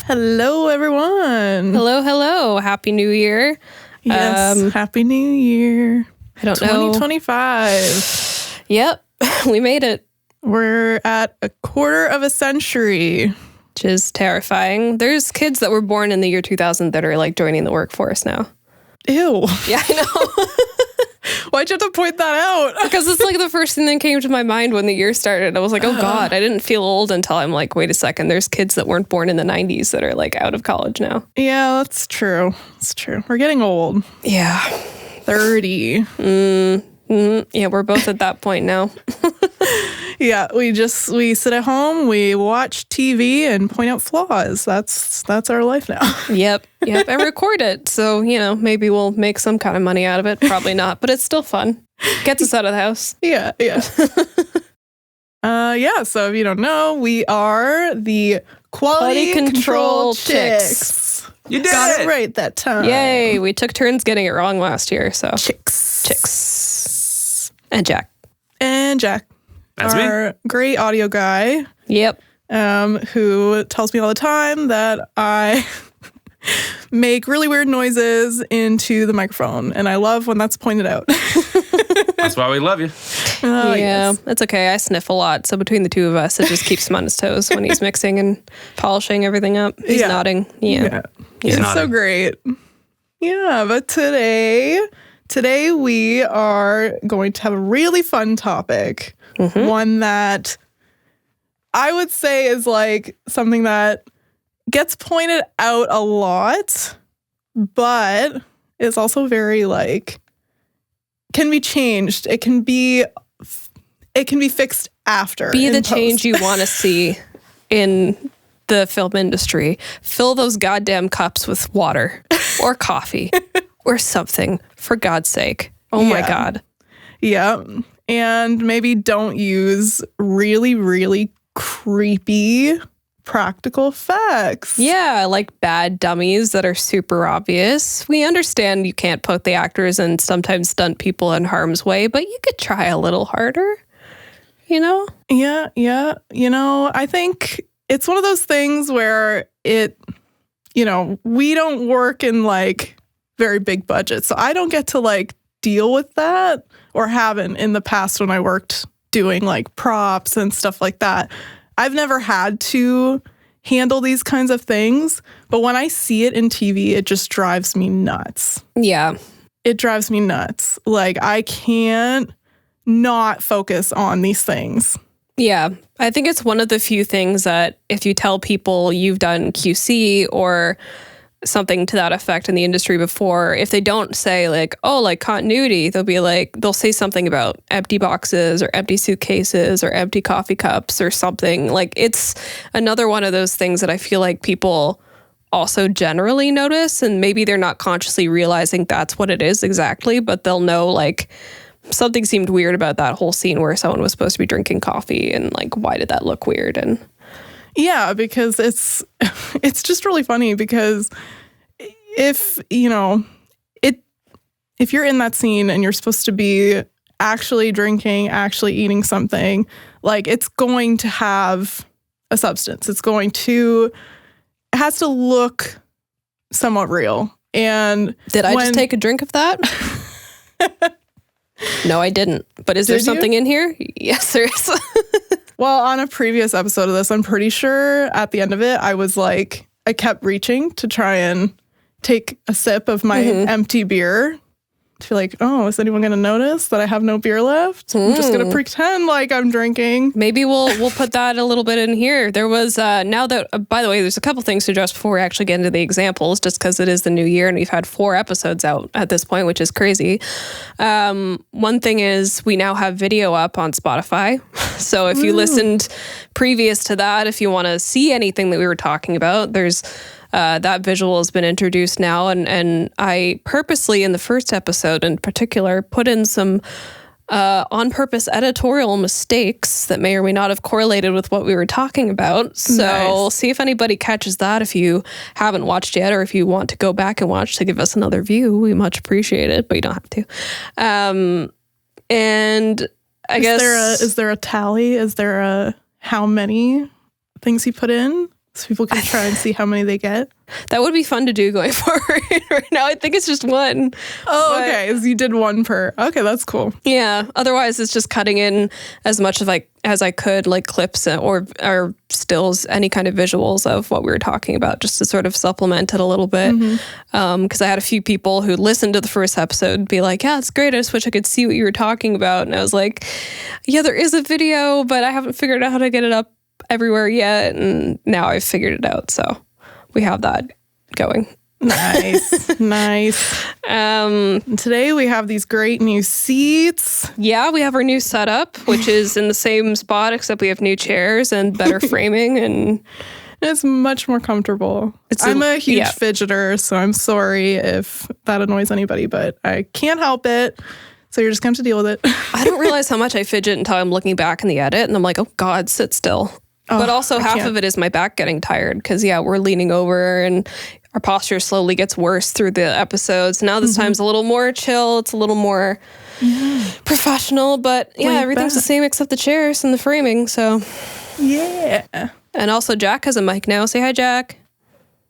Hello, everyone. Hello. Happy New Year. Yes, Happy New Year. I don't know. 2025. Yep, we made it. We're at a quarter of a century. Which is terrifying. There's kids that were born in the year 2000 that are like joining the workforce now. Ew. Yeah, I know. Why'd you have to point that out? Because it's like the first thing that came to my mind when the year started. I was like, oh God, I didn't feel old until I'm like, wait a second. There's kids that weren't born in the 90s that are like out of college now. Yeah, that's true. It's true. We're getting old. Yeah. 30. Yeah, we're both at that point now. Yeah, we sit at home, we watch TV and point out flaws. That's our life now. Yep, and record it. So, maybe we'll make some kind of money out of it. Probably not, but it's still fun. Gets us out of the house. Yeah. So if you don't know, we are the Quality Control Chicks. You did Got it right that time. Yay, we took turns getting it wrong last year, so. Chicks. And Jack. That's our great audio guy. Yep. Who tells me all the time that I make really weird noises into the microphone. And I love when that's pointed out. That's why we love you. Yes. That's okay. I sniff a lot. So between the two of us, it just keeps him on his toes when he's mixing and polishing everything up. He's nodding. Yeah. It's nodding. so great. Yeah, but today we are going to have a really fun topic. Mm-hmm. One that I would say is like something that gets pointed out a lot, but is also very like can be changed. It can be fixed after. Be the post. change you want to see in the film industry. Fill those goddamn cups with water or coffee or something, for God's sake. Oh my God. Yeah. And maybe don't use really, really creepy practical effects. Yeah, like bad dummies that are super obvious. We understand you can't put the actors and sometimes stunt people in harm's way, but you could try a little harder, Yeah. I think it's one of those things where we don't work in like very big budgets. So I don't get to like deal with that, or haven't in the past when I worked doing like props and stuff like that. I've never had to handle these kinds of things, but when I see it in TV, it just drives me nuts. Yeah. It drives me nuts. Like I can't not focus on these things. Yeah. I think it's one of the few things that if you tell people you've done QC or something to that effect in the industry before, if they don't say like, oh, like continuity, they'll say something about empty boxes or empty suitcases or empty coffee cups or something. Like it's another one of those things that I feel like people also generally notice, and maybe they're not consciously realizing that's what it is exactly, but they'll know like something seemed weird about that whole scene where someone was supposed to be drinking coffee, and like, why did that look weird? And yeah, because it's just really funny because if you're in that scene and you're supposed to be actually drinking, actually eating something, like it's going to have a substance. It has to look somewhat real. And did I just take a drink of that? No, I didn't. But is there something in here? Yes, there is. Well, on a previous episode of this, I'm pretty sure at the end of it, I was like, I kept reaching to try and take a sip of my empty beer to be like, oh, is anyone going to notice that I have no beer left? I'm just going to pretend like I'm drinking. Maybe we'll put that a little bit in here. There was, now that, by the way, there's a couple things to address before we actually get into the examples, just because it is the new year and we've had 4 episodes out at this point, which is crazy. One thing is we now have video up on Spotify. So if you listened previous to that, if you want to see anything that we were talking about, there's that visual has been introduced now, and I purposely in the first episode in particular put in some on-purpose editorial mistakes that may or may not have correlated with what we were talking about. So see if anybody catches that if you haven't watched yet, or if you want to go back and watch to give us another view. We much appreciate it, but you don't have to. And I guess... Is there a tally? Is there a how many things he put in? so people can try and see how many they get? That would be fun to do going forward. Right now, I think it's just one. Oh, okay. So you did one per. Okay, that's cool. Yeah. Otherwise, it's just cutting in as much of as I could, like clips or stills, any kind of visuals of what we were talking about, just to sort of supplement it a little bit. Because I had a few people who listened to the first episode be like, "Yeah, it's great. I just wish I could see what you were talking about." And I was like, "Yeah, there is a video, but I haven't figured out how to get it up everywhere yet, and now I've figured it out, so we have that going." Nice. Today we have these great new seats. Yeah, we have our new setup, which is in the same spot, except we have new chairs and better framing, and it's much more comfortable. I'm a huge fidgeter, so I'm sorry if that annoys anybody, but I can't help it. So you're just going to have to deal with it. I don't realize how much I fidget until I'm looking back in the edit, and I'm like, oh God, sit still. But also half of it is my back getting tired because, we're leaning over and our posture slowly gets worse through the episodes. Now this time's a little more chill. It's a little more professional. But everything's the same except the chairs and the framing. So yeah. And also Jack has a mic now. Say hi, Jack.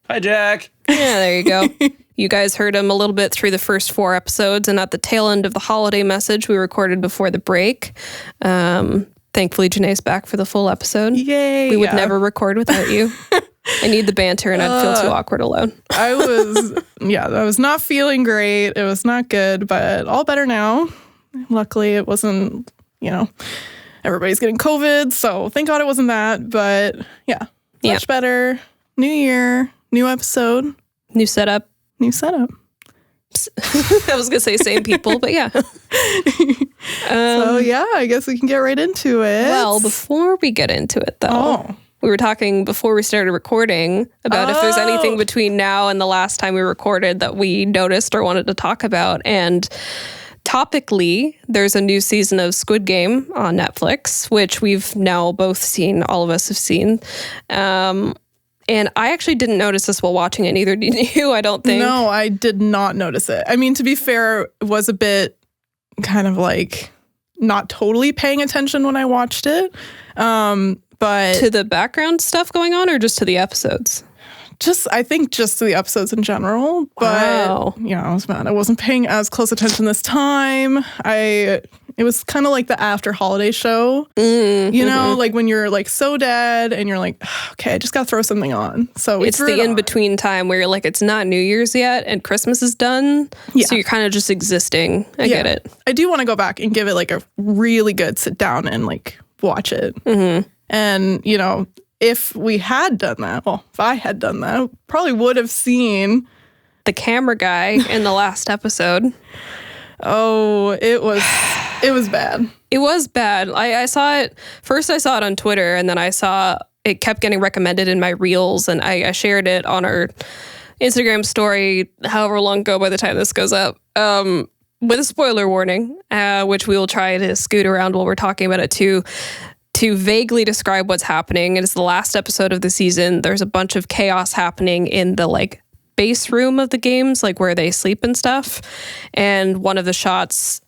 Hi, Jack. Yeah, there you go. You guys heard him a little bit through the first 4 episodes, and at the tail end of the holiday message we recorded before the break. Thankfully, Janae's back for the full episode. Yay. We would never record without you. I need the banter and I'd feel too awkward alone. I was not feeling great. It was not good, but all better now. Luckily, it wasn't, everybody's getting COVID, so thank God it wasn't that. But much better. New year, new episode. New setup. I was going to say same people, but yeah. So I guess we can get right into it. Well, before we get into it though, we were talking before we started recording about if there's anything between now and the last time we recorded that we noticed or wanted to talk about. And topically, there's a new season of Squid Game on Netflix, which we've now both seen. All of us have seen. And I actually didn't notice this while watching it. Neither did you, I don't think. No, I did not notice it. I mean, to be fair, it was a bit kind of like not totally paying attention when I watched it. But to the background stuff going on or just to the episodes? I think just to the episodes in general. But I was mad. I wasn't paying as close attention this time. It was kind of like the after holiday show, like when you're like so dead and you're like, okay, I just got to throw something on. So it's the in-between time where you're like, it's not New Year's yet and Christmas is done. Yeah. So you're kind of just existing. I get it. I do want to go back and give it like a really good sit down and like watch it. And, if we had done that, if I had done that, probably would have seen the camera guy in the last episode. Oh, it was bad. It was bad. I saw it. First I saw it on Twitter, and then I saw it kept getting recommended in my reels, and I shared it on our Instagram story however long ago by the time this goes up. With a spoiler warning, which we will try to scoot around while we're talking about it to vaguely describe what's happening. It is the last episode of the season. There's a bunch of chaos happening in the base room of the games, where they sleep and stuff. And one of the shots,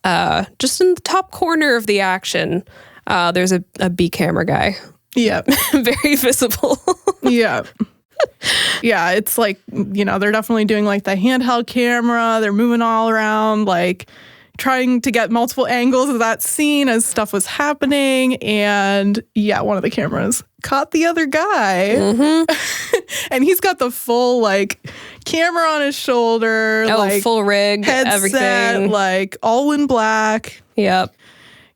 just in the top corner of the action, there's a B camera guy. Yeah. Very visible. Yeah. Yeah, it's they're definitely doing the handheld camera. They're moving all around, trying to get multiple angles of that scene as stuff was happening. And one of the cameras caught the other guy. And he's got the full camera on his shoulder, full rig, headset, everything, all in black. Yep.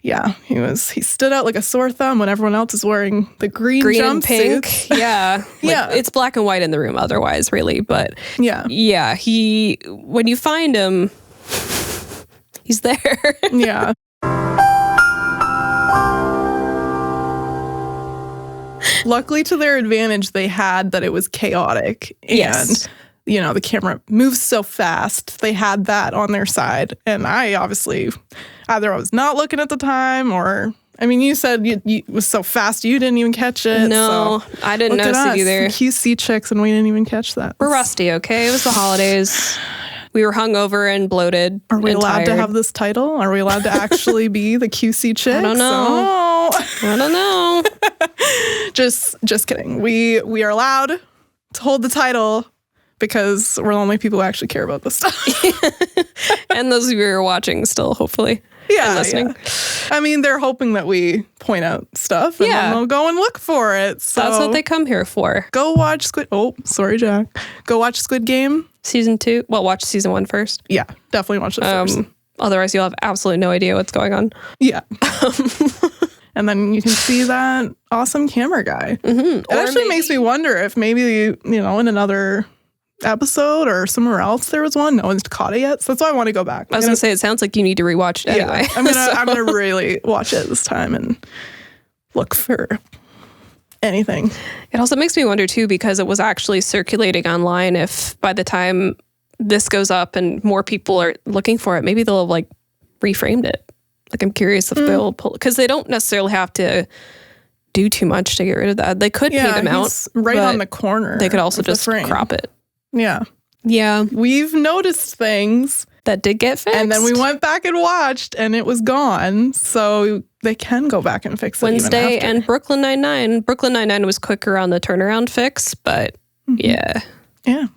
Yeah, he stood out like a sore thumb when everyone else is wearing the green and pink. Yeah. It's black and white in the room otherwise, really. But yeah, when you find him, he's there. Yeah. Luckily, to their advantage, they had that it was chaotic. And, the camera moves so fast. They had that on their side. And I obviously, either I was not looking at the time or, you said it was so fast you didn't even catch it. No, so I didn't notice it either. QC chicks, and we didn't even catch that. We're rusty, okay? It was the holidays. We were hungover and bloated. Are we allowed tired. to have this title? Are we allowed to actually be the QC chicks? I don't know. I don't know. Just kidding. We are allowed to hold the title because we're the only people who actually care about this stuff. And those of you who are watching still, hopefully. And listening. Yeah. I mean, they're hoping that we point out stuff and then they'll go and look for it. So that's what they come here for. Go watch sorry, Jack. Go watch Squid Game. Season 2. Well, watch season 1 first. Yeah, definitely watch it first. Otherwise, you'll have absolutely no idea what's going on. Yeah. And then you can see that awesome camera guy. It actually makes me wonder if maybe, in another episode or somewhere else there was one. No one's caught it yet. So that's why I want to go back. I was going to say, it sounds like you need to rewatch it anyway. I'm gonna really watch it this time and look for anything. It also makes me wonder, too, because it was actually circulating online, if by the time this goes up and more people are looking for it, maybe they'll have, reframed it. I'm curious if they'll pull, because they don't necessarily have to do too much to get rid of that. They could paint him out. Right on the corner. They could also just crop it. Yeah. Yeah. We've noticed things that did get fixed. And then we went back and watched and it was gone. So they can go back and fix it. Wednesday and Brooklyn Nine-Nine. Brooklyn Nine-Nine was quicker on the turnaround fix, but yeah. Yeah.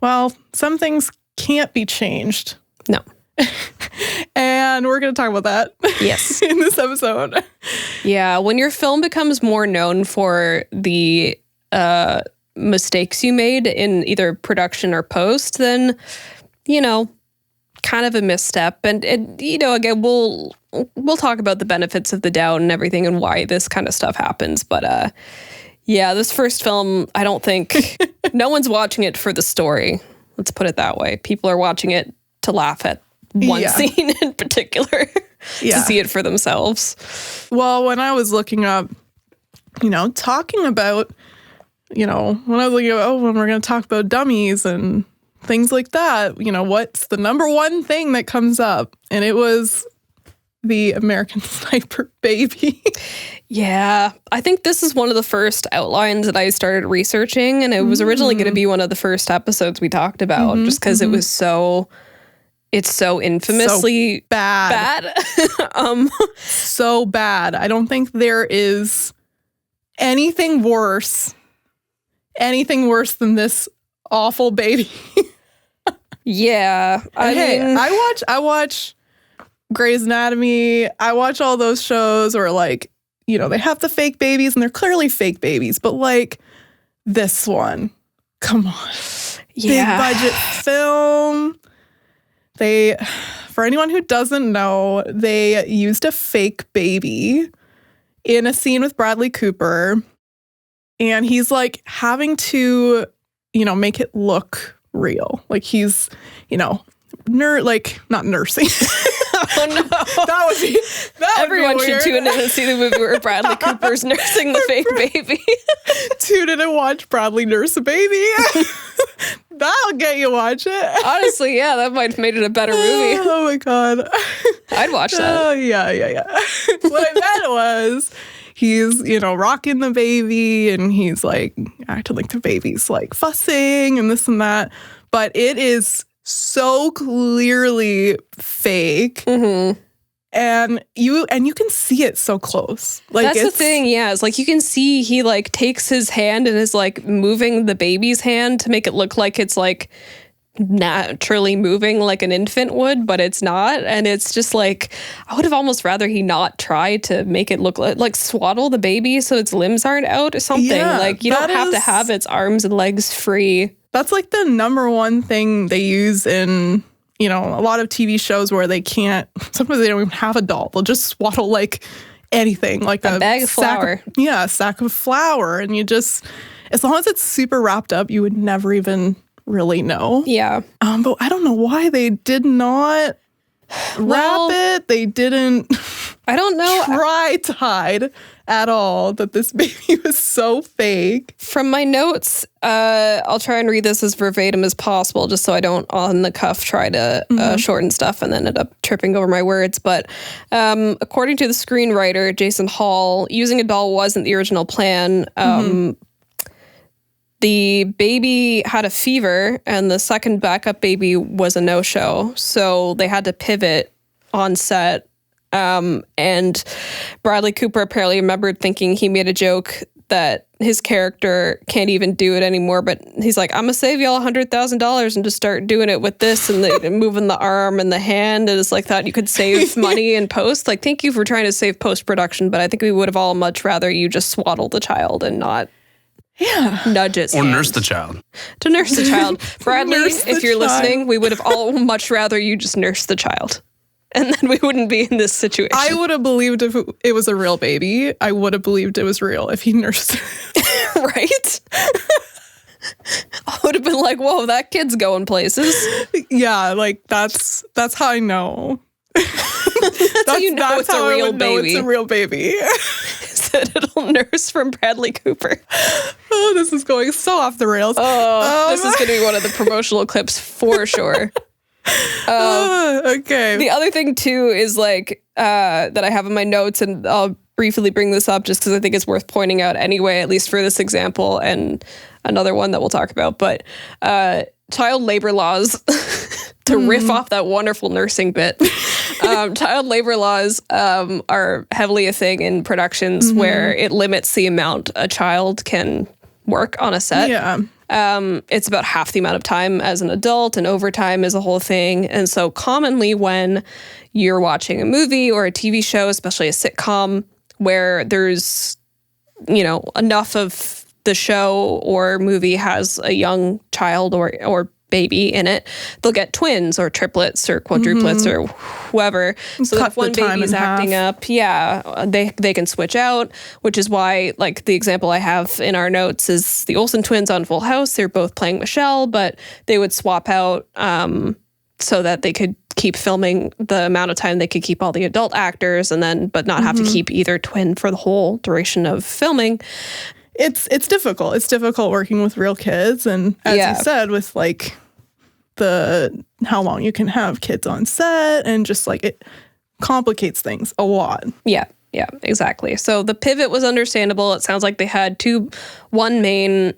Well, some things can't be changed. No. And we're going to talk about that. Yes. In this episode. Yeah. When your film becomes more known for the mistakes you made in either production or post, then, kind of a misstep. And again, we'll talk about the benefits of the doubt and everything and why this kind of stuff happens. But this first film, I don't think no one's watching it for the story. Let's put it that way. People are watching it to laugh at one scene in particular, to see it for themselves. Well, when I was looking up, talking about, when I was looking at, when we're going to talk about dummies and things like that, what's the number one thing that comes up? And it was the American Sniper baby. Yeah, I think this is one of the first outlines that I started researching, and it was originally going to be one of the first episodes we talked about, just because it was it's so infamously bad. So bad. I don't think there is anything worse than this awful baby. Yeah. I watch Grey's Anatomy. I watch all those shows where they have the fake babies and they're clearly fake babies, but this one, come on. Yeah. Big budget film. For anyone who doesn't know, they used a fake baby in a scene with Bradley Cooper. And he's having to, make it look real. He's, not nursing. Oh no. That Everyone should tune in and see the movie where Bradley Cooper's nursing the fake baby. Tune in and watch Bradley nurse a baby. That'll get you watch it. Honestly, yeah, that might have made it a better movie. Oh my God. I'd watch that. Oh, yeah. What I meant was he's, rocking the baby and he's acting like the baby's fussing and this and that. But it is so clearly fake. Mm-hmm. And you can see it so close. That's the thing, yeah. It's you can see he takes his hand and is moving the baby's hand to make it look like it's naturally moving like an infant would, but it's not. And it's just I would have almost rather he not try to make it look like swaddle the baby so its limbs aren't out or something. Yeah, you don't have to have its arms and legs free. That's the number one thing they use in, a lot of TV shows where they can't, sometimes they don't even have a doll. They'll just swaddle anything, a bag of flour. A sack of flour. And you just, as long as it's super wrapped up, you would never even really know. Yeah. But I don't know why they did not wrap it. They didn't. I don't know. Try to hide at all that this baby was so fake. From my notes, I'll try and read this as verbatim as possible, just so I don't on the cuff try to shorten stuff and then end up tripping over my words. But according to the screenwriter, Jason Hall, using a doll wasn't the original plan. The baby had a fever and the second backup baby was a no-show. So they had to pivot on set And Bradley Cooper apparently remembered thinking he made a joke that his character can't even do it anymore, but he's like, I'm gonna save y'all $100,000 and just start doing it with this and moving the arm and the hand, and it's like thought you could save money in post. Like, thank you for trying to save post-production, but I think we would have all much rather you just swaddle the child and not nudge its Or hand. nurse the child. To nurse the child. Bradley, if you're child. listening, we would have all much rather you just nurse the child. And then we wouldn't be in this situation. I would have believed if it was a real baby. I would have believed it was real if he nursed it. Right? I would have been like, whoa, that kid's going places. Yeah, like that's how I know. That's how you know it's a how I real would know baby. it's a real baby. Said it'll nurse from Bradley Cooper. Oh, this is going so off the rails. This is going to be one of the promotional clips for sure. Okay. The other thing too is like that I have in my notes, and I'll briefly bring this up just because I think it's worth pointing out anyway, at least for this example and another one that we'll talk about. But child labor laws, to riff off that wonderful nursing bit, child labor laws are heavily a thing in productions where it limits the amount a child can work on a set. Yeah. It's about half the amount of time as an adult, and overtime is a whole thing. And so commonly when you're watching a movie or a TV show, especially a sitcom, where there's, enough of the show or movie has a young child or baby in it, they'll get twins or triplets or quadruplets or whoever. So that if one baby's acting up, they can switch out, which is why, like, the example I have in our notes is the Olsen twins on Full House. They're both playing Michelle, but they would swap out so that they could keep filming the amount of time they could keep all the adult actors but not have to keep either twin for the whole duration of filming. It's difficult. It's difficult working with real kids, and as you said, with like how long you can have kids on set, and just like it complicates things a lot. Yeah, exactly. So the pivot was understandable. It sounds like they had one main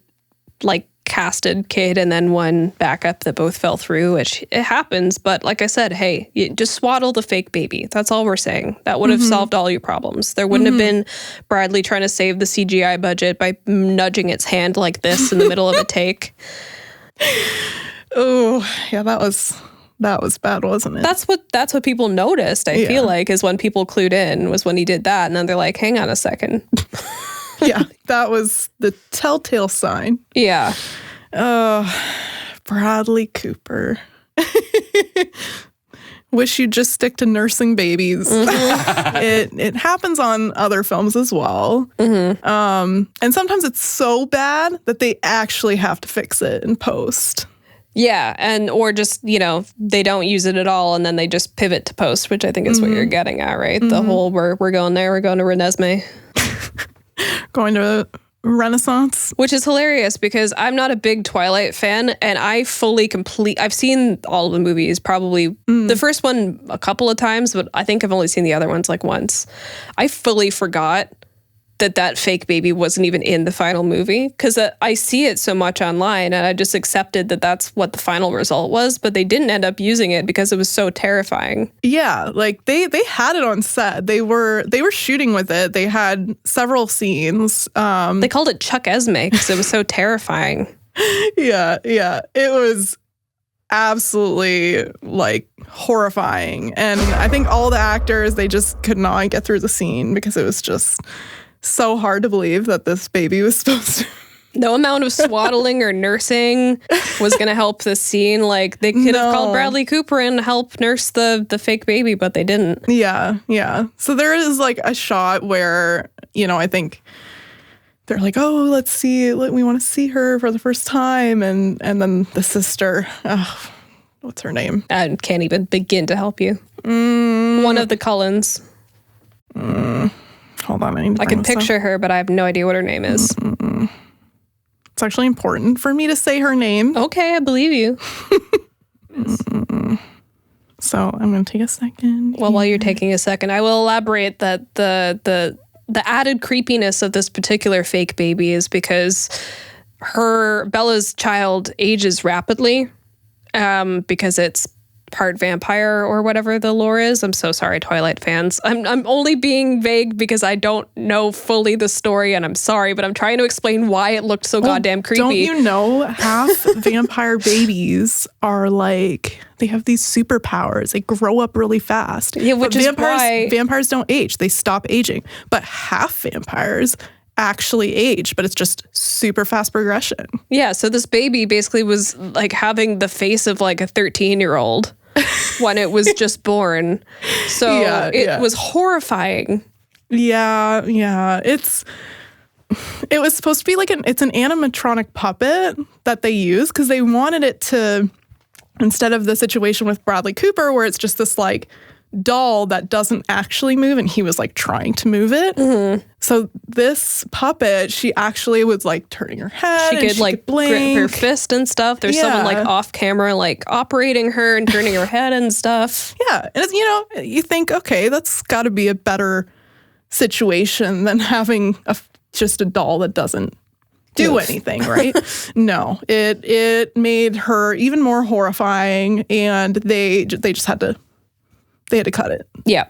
like casted kid and then one backup that both fell through, which it happens. But like I said, hey, you just swaddle the fake baby. That's all we're saying. That would have solved all your problems. There wouldn't have been Bradley trying to save the CGI budget by nudging its hand like this in the middle of a take. Oh, yeah, that was bad, wasn't it? That's what people noticed, I feel like, is when people clued in was when he did that. And then they're like, hang on a second. Yeah, that was the telltale sign. Yeah. Bradley Cooper. Wish you'd just stick to nursing babies. It happens on other films as well. And sometimes it's so bad that they actually have to fix it in post. Yeah, or just, they don't use it at all, and then they just pivot to post, which I think is what you're getting at, right? The whole, we're going there, we're going to Renesmee. Going to Renaissance. Which is hilarious because I'm not a big Twilight fan, and I I've seen all of the movies, probably the first one a couple of times, but I think I've only seen the other ones like once. I fully forgot that fake baby wasn't even in the final movie, because I see it so much online, and I just accepted that that's what the final result was, but they didn't end up using it because it was so terrifying. Yeah, like they had it on set. They were shooting with it. They had several scenes. They called it Chuckesemee because it was so terrifying. Yeah. It was absolutely like horrifying. And I think all the actors, they just could not get through the scene because it was just so hard to believe that this baby was supposed to. No amount of swaddling or nursing was going to help this scene. Like, they could have called Bradley Cooper in to help nurse the fake baby, but they didn't. Yeah. So there is like a shot where, I think they're like, oh, let's see. We want to see her for the first time. And then the sister, what's her name? I can't even begin to help you. One of the Cullens. Hold on. I can picture her, but I have no idea what her name is. It's actually important for me to say her name. Okay, I believe you. So I'm going to take a second. Well, while you're taking a second, I will elaborate that the added creepiness of this particular fake baby is because Bella's child ages rapidly because it's part vampire or whatever the lore is. I'm so sorry, Twilight fans. I'm only being vague because I don't know fully the story, and I'm sorry, but I'm trying to explain why it looked so goddamn creepy. Don't you know half vampire babies are like, they have these superpowers. They grow up really fast. Yeah, which is why vampires don't age. They stop aging. But half vampires actually age, but it's just super fast progression. Yeah, so this baby basically was like having the face of like a 13-year-old when it was just born. So it was horrifying. Yeah. It was supposed to be like it's an animatronic puppet that they use because they wanted it to, instead of the situation with Bradley Cooper where it's just this like doll that doesn't actually move and he was like trying to move it. Mm-hmm. So this puppet, she actually was like turning her head. She could grip her fist and stuff. There's someone like off camera like operating her and turning her head and stuff. Yeah. And it's, you think, okay, that's got to be a better situation than having just a doll that doesn't do anything, right? No, it made her even more horrifying, and they just had to cut it. Yeah.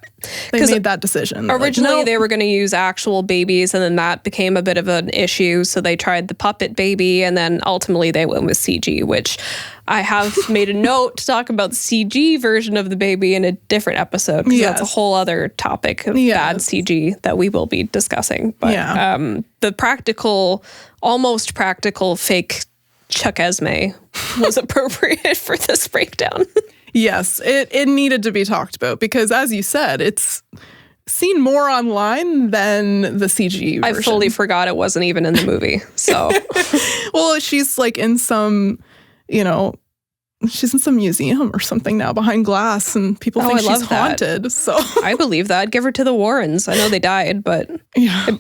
They made that decision. Originally, they were going to use actual babies, and then that became a bit of an issue. So they tried the puppet baby, and then ultimately they went with CG, which I have made a note to talk about the CG version of the baby in a different episode, because that's a whole other topic of bad CG that we will be discussing. But the practical, almost practical fake Chuckesemee was appropriate for this breakdown. Yes, it needed to be talked about because, as you said, it's seen more online than the CG version. I fully forgot it wasn't even in the movie. So, well, she's like in some, she's in some museum or something now behind glass, and people think she's haunted. So I believe that. Give her to the Warrens. I know they died, but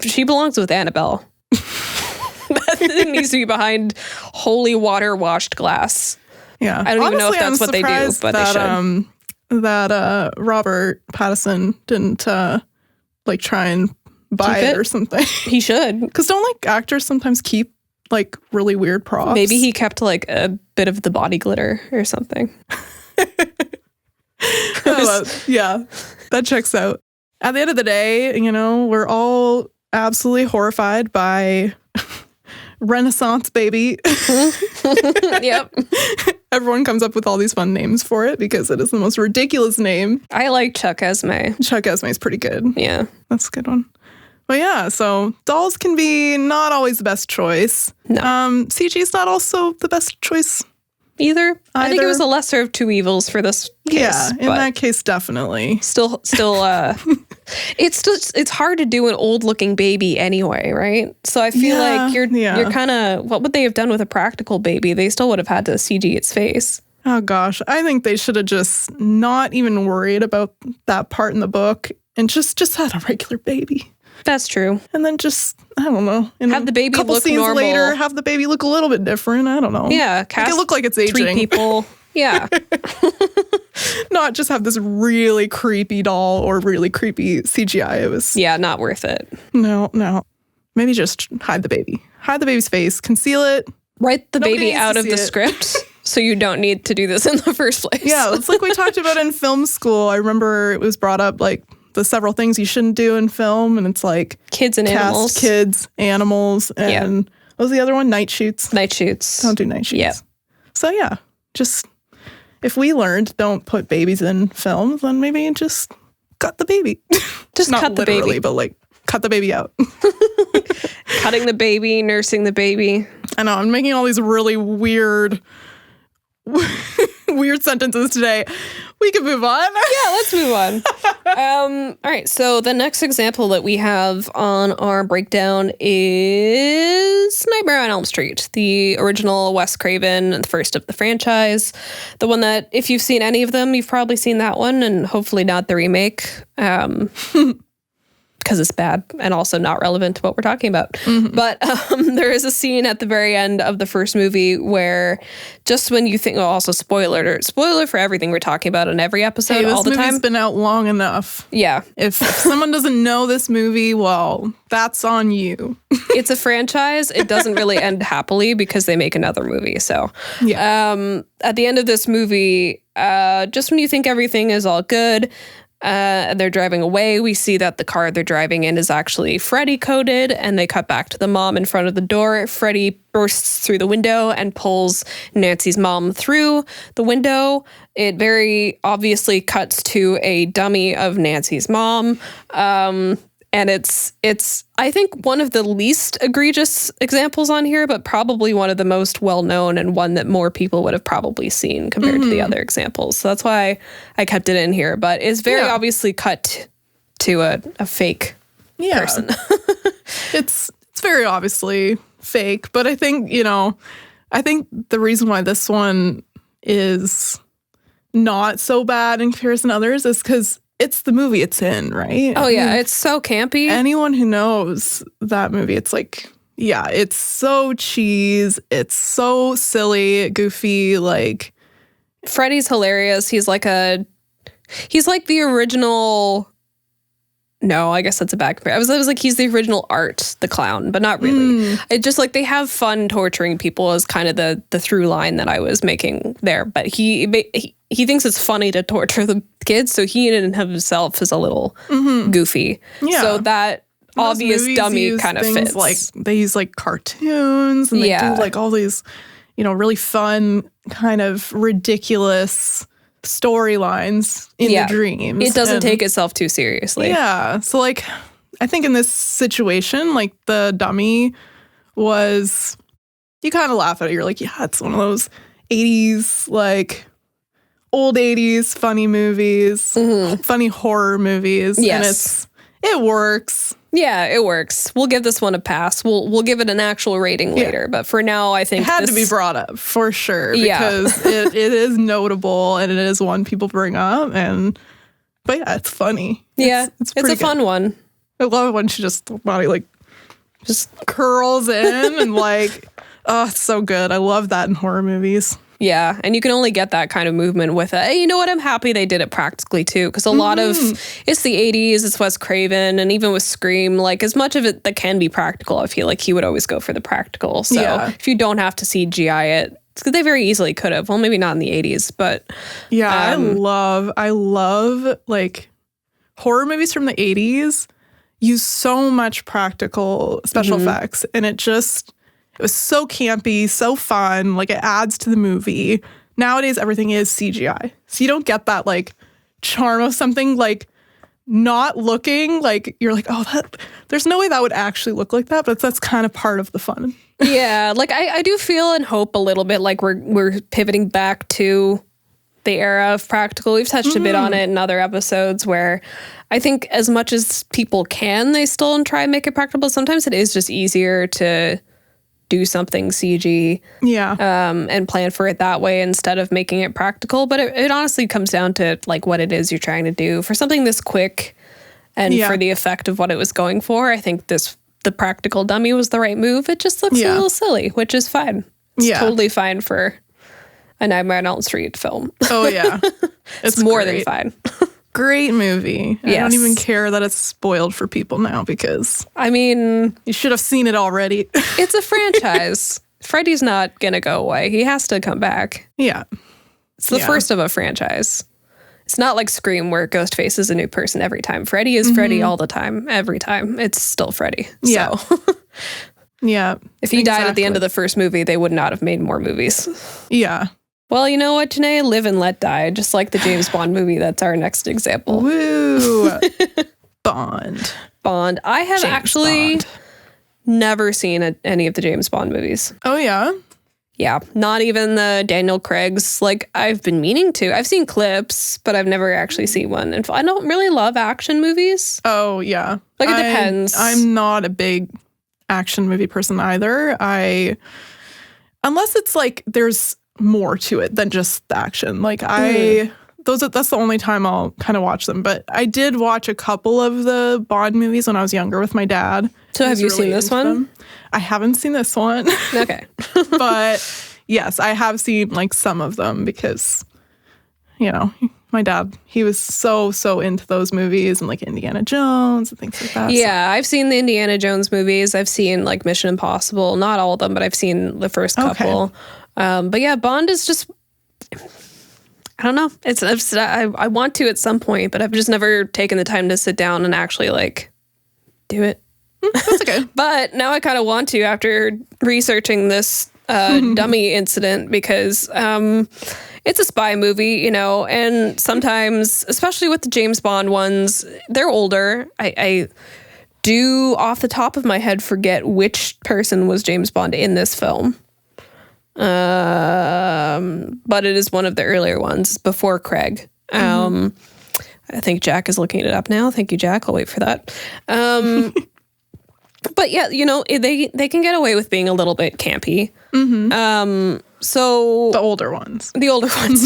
she belongs with Annabelle. It needs to be behind holy water washed glass. Yeah, I don't even know if that's what they do, but they should. That Robert Pattinson didn't try and buy it or something. He should, because don't actors sometimes keep like really weird props? Maybe he kept like a bit of the body glitter or something. Yeah, that checks out. At the end of the day, we're all absolutely horrified by Renaissance baby. Yep. Everyone comes up with all these fun names for it because it is the most ridiculous name. I like Chuckesemee. Chuckesemee is pretty good. Yeah. That's a good one. But yeah, so dolls can be not always the best choice. No. CG is not also the best choice either. I think it was the lesser of two evils for this case. Yeah, in that case, definitely. Still, it's hard to do an old looking baby anyway, right? So I feel like you're kind of, what would they have done with a practical baby? They still would have had to CG its face. Oh gosh, I think they should have just not even worried about that part in the book and just had a regular baby. That's true. And then just, I don't know. Have the baby couple look scenes normal. later, have the baby look a little bit different. I don't know. Yeah. Make it look like it's aging. 3 people. Yeah. Not just have this really creepy doll or really creepy CGI. It was... Yeah, not worth it. No. Maybe just hide the baby. Hide the baby's face. Conceal it. Write the baby out of the script so you don't need to do this in the first place. Yeah, it's like we talked about in film school. I remember it was brought up like the several things you shouldn't do in film, and it's like kids and animals. Kids, animals, and what was the other one? Night shoots. Night shoots. Don't do night shoots. Yeah. So yeah, just if we learned don't put babies in films, then maybe just cut the baby. Just not cut the literally, baby, but like cut the baby out. Cutting the baby, nursing the baby. I know I'm making all these really weird sentences today. We can move on. Yeah, let's move on. All right, so the next example that we have on our breakdown is Nightmare on Elm Street, the original Wes Craven, the first of the franchise. The one that, if you've seen any of them, you've probably seen that one, and hopefully not the remake. because it's bad and also not relevant to what we're talking about. But there is a scene at the very end of the first movie where just when you think, also spoiler for everything we're talking about in every episode all the time. This movie's been out long enough. Yeah. If someone doesn't know this movie, well, that's on you. It's a franchise. It doesn't really end happily because they make another movie. So at the end of this movie, just when you think everything is all good, and they're driving away, we see that the car they're driving in is actually Freddy coded, and they cut back to the mom in front of the door. Freddy bursts through the window and pulls Nancy's mom through the window. It very obviously cuts to a dummy of Nancy's mom. And it's I think one of the least egregious examples on here, but probably one of the most well-known and one that more people would have probably seen compared to the other examples. So that's why I kept it in here. But it's very obviously cut to a fake person. It's very obviously fake. But I think, I think the reason why this one is not so bad in comparison to others is because it's the movie it's in, right? Oh, yeah. It's so campy. Anyone who knows that movie, it's like, it's so cheese. It's so silly, goofy. Like, Freddy's hilarious. He's like the original. No, I guess that's a bad comparison. I was like, he's the original Art, the clown, but not really. It just like they have fun torturing people is kind of the through line that I was making there. But he thinks it's funny to torture the kids, so he in and of himself is a little goofy. Yeah. So that obvious dummy kind of fits. Like they use like cartoons and they do like all these, really fun kind of ridiculous storylines in the dreams. It doesn't take itself too seriously. Yeah. So like I think in this situation, like the dummy was, you kind of laugh at it. You're like, yeah, it's one of those 80s, like old 80s funny movies, funny horror movies. Yes. And it works. Yeah, it works. We'll give this one a pass. We'll give it an actual rating later. But for now, I think it had to be brought up for sure because it is notable and it is one people bring up. But yeah, it's funny. Yeah, it's a fun one. I love it when she just curls in and like, oh, it's so good. I love that in horror movies. Yeah, and you can only get that kind of movement with it. Hey, you know what? I'm happy they did it practically too, because a lot of it's the 80s, it's Wes Craven, and even with Scream, like as much of it that can be practical, I feel like he would always go for the practical. So if you don't have to CGI it, it's because they very easily could have. Well, maybe not in the 80s, but I love like horror movies from the 80s use so much practical special effects, and it was so campy, so fun. Like it adds to the movie. Nowadays, everything is CGI. So you don't get that like charm of something like not looking like you're like, oh, there's no way that would actually look like that. But that's kind of part of the fun. Yeah, like I do feel and hope a little bit like we're pivoting back to the era of practical. We've touched a bit on it in other episodes where I think as much as people can, they still try and make it practical. Sometimes it is just easier to do something CG and plan for it that way instead of making it practical. But it honestly comes down to like what it is you're trying to do. For something this quick and for the effect of what it was going for, I think the practical dummy was the right move. It just looks a little silly, which is fine. It's totally fine for a Nightmare on Elm Street film. Oh, yeah. It's more than fine. Great movie. I don't even care that it's spoiled for people now because I mean, you should have seen it already. It's a franchise. Freddy's not gonna go away. He has to come back. Yeah. It's the first of a franchise. It's not like Scream where Ghostface is a new person every time. Freddy is Freddy all the time. Every time. It's still Freddy. Yeah. So. Yeah. If he died at the end of the first movie, they would not have made more movies. Yeah. Well, you know what, Janae? Live and let die. Just like the James Bond movie. That's our next example. Woo! Bond. I have actually never seen any of the James Bond movies. Oh, yeah? Yeah. Not even the Daniel Craig's. Like, I've been meaning to. I've seen clips, but I've never actually seen one. And I don't really love action movies. Oh, yeah. Like, it depends. I'm not a big action movie person either. Unless it's like there's more to it than just the action. Like I that's the only time I'll kind of watch them. But I did watch a couple of the Bond movies when I was younger with my dad. So have you seen this one? Them. I haven't seen this one. Okay. But yes, I have seen like some of them because, my dad, he was so into those movies and like Indiana Jones and things like that. Yeah, I've seen the Indiana Jones movies. I've seen like Mission Impossible. Not all of them, but I've seen the first couple. Okay. But yeah, Bond is just, I don't know. I want to at some point, but I've just never taken the time to sit down and actually like do it. That's okay. But now I kind of want to after researching this dummy incident because it's a spy movie, and sometimes, especially with the James Bond ones, they're older. I do, off the top of my head, forget which person was James Bond in this film. But it is one of the earlier ones before Craig. I think Jack is looking it up now. Thank you, Jack. I'll wait for that. But yeah, they can get away with being a little bit campy. So the older ones,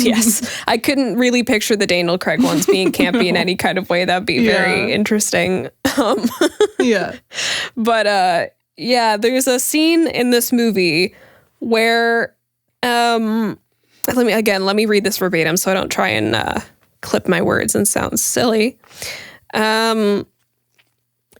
yes. I couldn't really picture the Daniel Craig ones being campy in any kind of way. That'd be very interesting. Yeah. But there's a scene in this movie where let me read this verbatim so I don't try and clip my words and sound silly.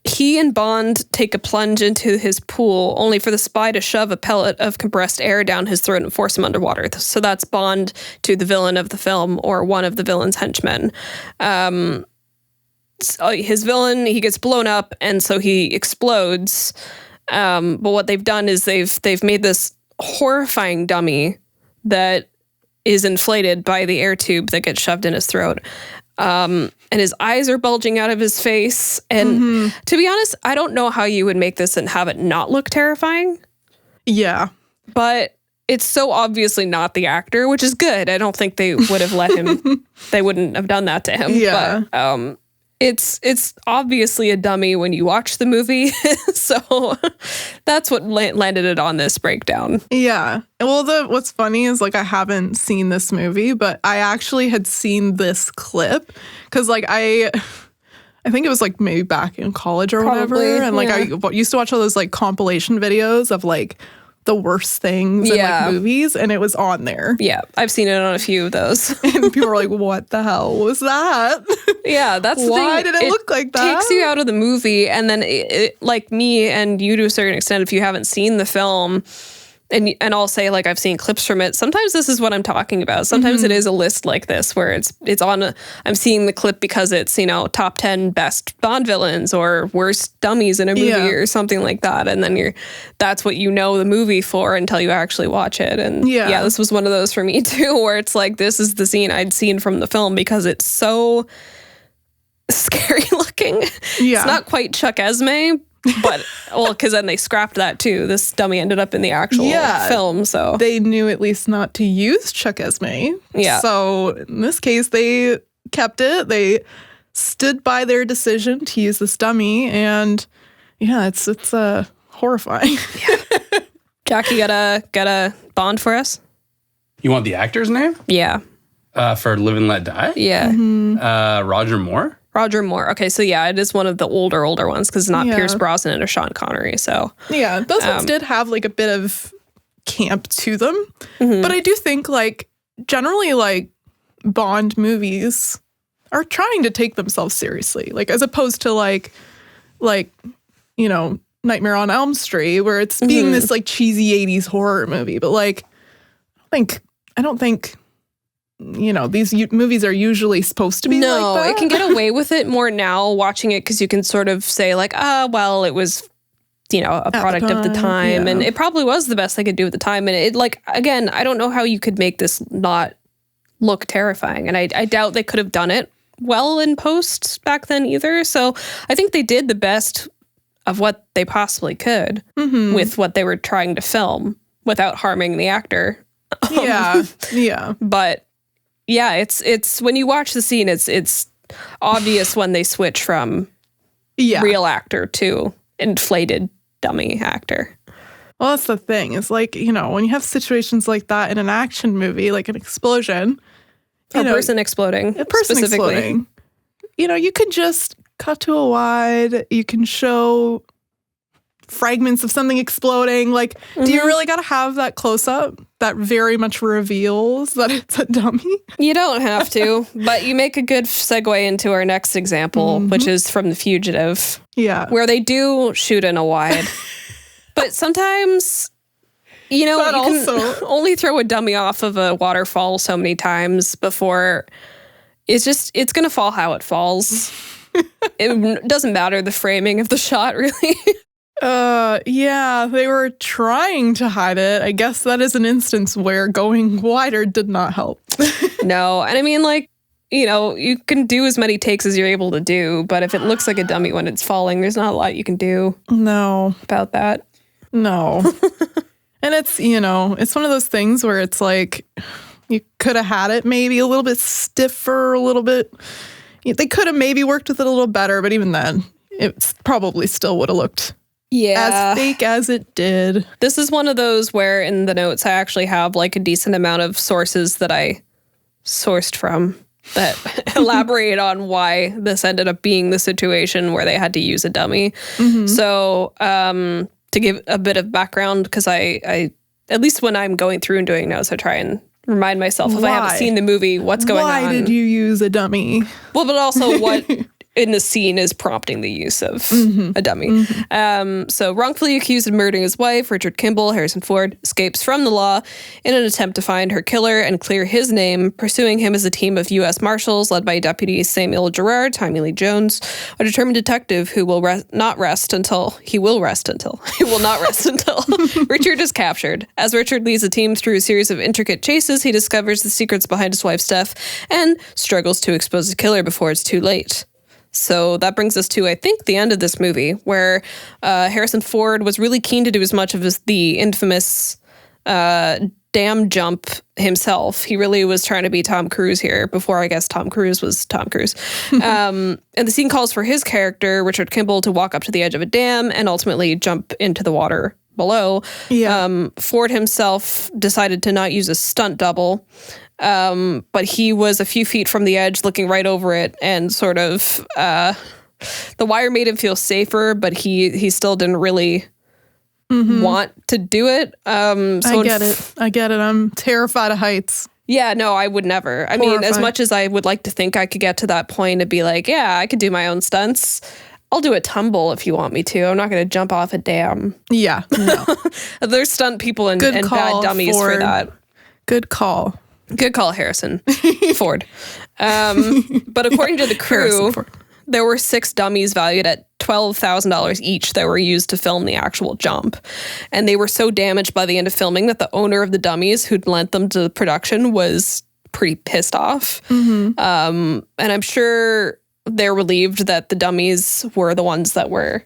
He and Bond take a plunge into his pool, only for the spy to shove a pellet of compressed air down his throat and force him underwater. So that's Bond to the villain of the film, or one of the villain's henchmen. His villain, he gets blown up, and so he explodes. But what they've done is they've made this horrifying dummy that is inflated by the air tube that gets shoved in his throat. And his eyes are bulging out of his face. And to be honest, I don't know how you would make this and have it not look terrifying. Yeah. But it's so obviously not the actor, which is good. I don't think they would have let him, they wouldn't have done that to him. Yeah. But it's obviously a dummy when you watch the movie. So that's what landed it on this breakdown. Yeah. Well, what's funny is like I haven't seen this movie, but I actually had seen this clip because like I think it was like maybe back in college or whatever. And like I used to watch all those like compilation videos of like the worst things in like movies, and it was on there. Yeah, I've seen it on a few of those. And people were like, what the hell was that? Yeah, that's the thing. Why did it look like that? It takes you out of the movie, and then it, like me and you to a certain extent, if you haven't seen the film, and I'll say like I've seen clips from it. Sometimes this is what I'm talking about. Sometimes it is a list like this where it's on. I'm seeing the clip because it's top 10 best Bond villains or worst dummies in a movie or something like that, and then that's what you know the movie for until you actually watch it. And this was one of those for me too, where it's like this is the scene I'd seen from the film because it's so scary looking. Yeah. It's not quite Chuckesemee. But, because then they scrapped that too. This dummy ended up in the actual film, so. They knew at least not to use Chuckesemee. Yeah. So, in this case, they kept it. They stood by their decision to use this dummy, and it's horrifying. Yeah. Jackie, got a Bond for us? You want the actor's name? Yeah. For Live and Let Die? Yeah. Roger Moore? Roger Moore. Okay, so it is one of the older ones because it's not Pierce Brosnan or Sean Connery. So those ones did have like a bit of camp to them, but I do think like generally like Bond movies are trying to take themselves seriously, like as opposed to like Nightmare on Elm Street where it's being this like cheesy 80s horror movie, but like I don't think. These movies are usually supposed to be like that. It can get away with it more now watching it because you can sort of say like, it was, a product of the time. And it probably was the best they could do at the time. And it like, again, I don't know how you could make this not look terrifying. And I doubt they could have done it well in post back then either. So I think they did the best of what they possibly could with what they were trying to film without harming the actor. But it's when you watch the scene, it's obvious when they switch from real actor to inflated dummy actor. Well, that's the thing. It's like, when you have situations like that in an action movie, like an explosion, A person exploding. A person specifically. exploding. You could just cut to a wide. You can show fragments of something exploding. Like, do you really got to have that close up that very much reveals that it's a dummy? You don't have to, but you make a good segue into our next example, which is from The Fugitive. Yeah. Where they do shoot in a wide. But sometimes, But you also- can only throw a dummy off of a waterfall so many times before it's going to fall how it falls. It doesn't matter the framing of the shot, really. Yeah, they were trying to hide it. I guess that is an instance where going wider did not help. No, and I mean, like, you can do as many takes as you're able to do, but if it looks like a dummy when it's falling, there's not a lot you can do No. about that. No. And it's, it's one of those things where it's like, you could have had it maybe a little bit stiffer, a little bit. They could have maybe worked with it a little better, but even then, it probably still would have looked as fake as it did. This is one of those where in the notes I actually have like a decent amount of sources that I sourced from that elaborate on why this ended up being the situation where they had to use a dummy. So to give a bit of background, because I at least when I'm going through and doing notes, I try and remind myself if I haven't seen the movie, what's going on. Why did you use a dummy? Well, but also what in the scene is prompting the use of a dummy. So wrongfully accused of murdering his wife, Richard Kimball, Harrison Ford, escapes from the law in an attempt to find her killer and clear his name. Pursuing him is a team of U.S. Marshals led by Deputy Samuel Gerard, Tommy Lee Jones, a determined detective who will not rest until Richard is captured. As Richard leads the team through a series of intricate chases, he discovers the secrets behind his wife's death and struggles to expose the killer before it's too late. So that brings us to, I think, the end of this movie, where Harrison Ford was really keen to do as much of the infamous dam jump himself. He really was trying to be Tom Cruise here, before I guess Tom Cruise was Tom Cruise. And the scene calls for his character, Richard Kimball, to walk up to the edge of a dam and ultimately jump into the water below. Yeah. Ford himself decided to not use a stunt double. But he was a few feet from the edge looking right over it, and sort of the wire made him feel safer, but he still didn't really want to do it. So I get it. I'm terrified of heights. Yeah, no, I would never. I mean, as much as I would like to think I could get to that point and be like, yeah, I could do my own stunts. I'll do a tumble if you want me to. I'm not going to jump off a dam. Yeah, no. There's stunt people and bad dummies for that. Good call. Good call, Harrison Ford. But according to the crew, there were 6 dummies valued at $12,000 each that were used to film the actual jump. And they were so damaged by the end of filming that the owner of the dummies who'd lent them to the production was pretty pissed off. And I'm sure they're relieved that the dummies were the ones that were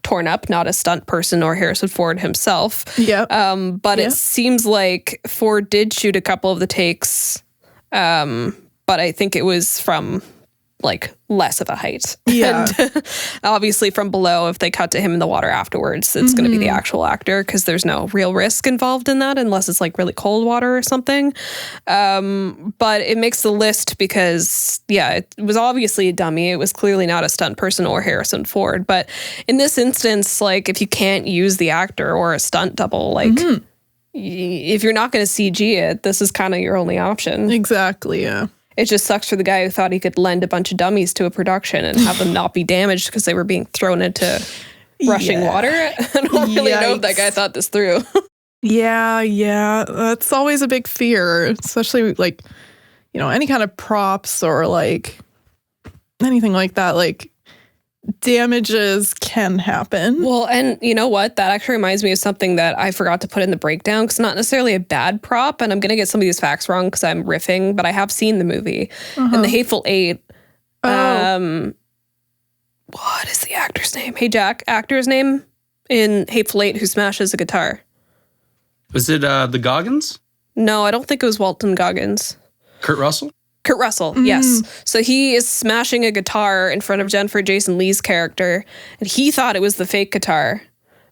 torn up, not a stunt person or Harrison Ford himself. But it seems like Ford did shoot a couple of the takes, but I think it was from like less of a height. Yeah. And obviously from below, if they cut to him in the water afterwards, it's going to be the actual actor, because there's no real risk involved in that unless it's like really cold water or something. But it makes the list because, yeah, it was obviously a dummy. It was clearly not a stunt person or Harrison Ford. But in this instance, like, if you can't use the actor or a stunt double, like, if you're not going to CG it, this is kind of your only option. Exactly, yeah. It just sucks for the guy who thought he could lend a bunch of dummies to a production and have them not be damaged because they were being thrown into rushing water. I don't really know if that guy thought this through. Yeah. That's always a big fear, especially like, any kind of props or like anything like that. Like, damages can happen. Well, and you know what? That actually reminds me of something that I forgot to put in the breakdown, because it's not necessarily a bad prop, and I'm going to get some of these facts wrong because I'm riffing, but I have seen the movie. And The Hateful Eight, what is the actor's name? Hey, Jack, actor's name in Hateful Eight who smashes a guitar. Was it the Goggins? No, I don't think it was Walton Goggins. Kurt Russell? Kurt Russell, yes. So he is smashing a guitar in front of Jennifer Jason Leigh's character, and he thought it was the fake guitar,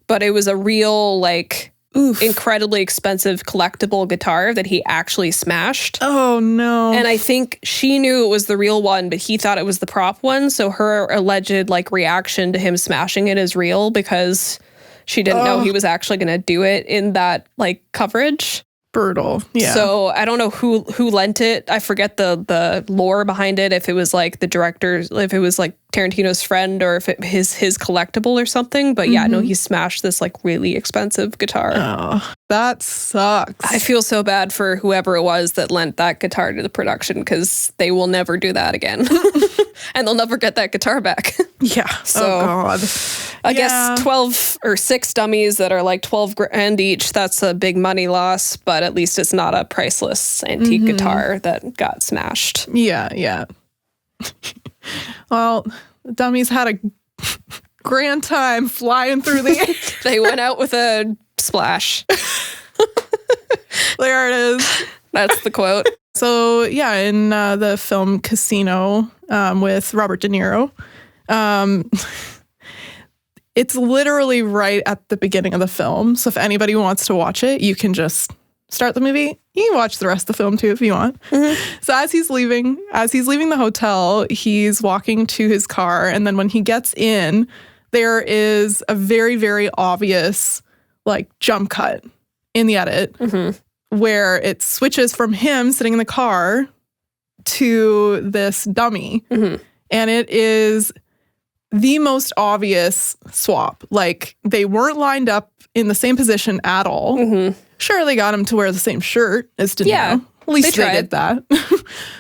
but it was a real, like, incredibly expensive collectible guitar that he actually smashed. Oh, no. And I think she knew it was the real one, but he thought it was the prop one. So her alleged like reaction to him smashing it is real because she didn't know he was actually going to do it in that like coverage. Brutal. Yeah. So I don't know who lent it. I forget the lore behind it. If it was like the director, if it was like Tarantino's friend, or if it his collectible or something. But yeah, no, he smashed this like really expensive guitar. Oh, that sucks. I feel so bad for whoever it was that lent that guitar to the production because they will never do that again, and they'll never get that guitar back. Yeah. So, oh God. I guess 12 or 6 dummies that are like 12 grand each. That's a big money loss, but at least it's not a priceless antique guitar that got smashed. Yeah. Yeah. Well, the Dummies had a grand time flying through the air. They went out with a splash. There it is. That's the quote. So yeah, in the film Casino with Robert De Niro, it's literally right at the beginning of the film. So if anybody wants to watch it, you can just start the movie. You can watch the rest of the film too if you want. So as he's leaving the hotel, he's walking to his car, and then when he gets in, there is a very, very obvious like jump cut in the edit where it switches from him sitting in the car to this dummy. And it is the most obvious swap. Like, they weren't lined up in the same position at all. Sure, they got him to wear the same shirt as De Niro. Yeah, at least they they did that.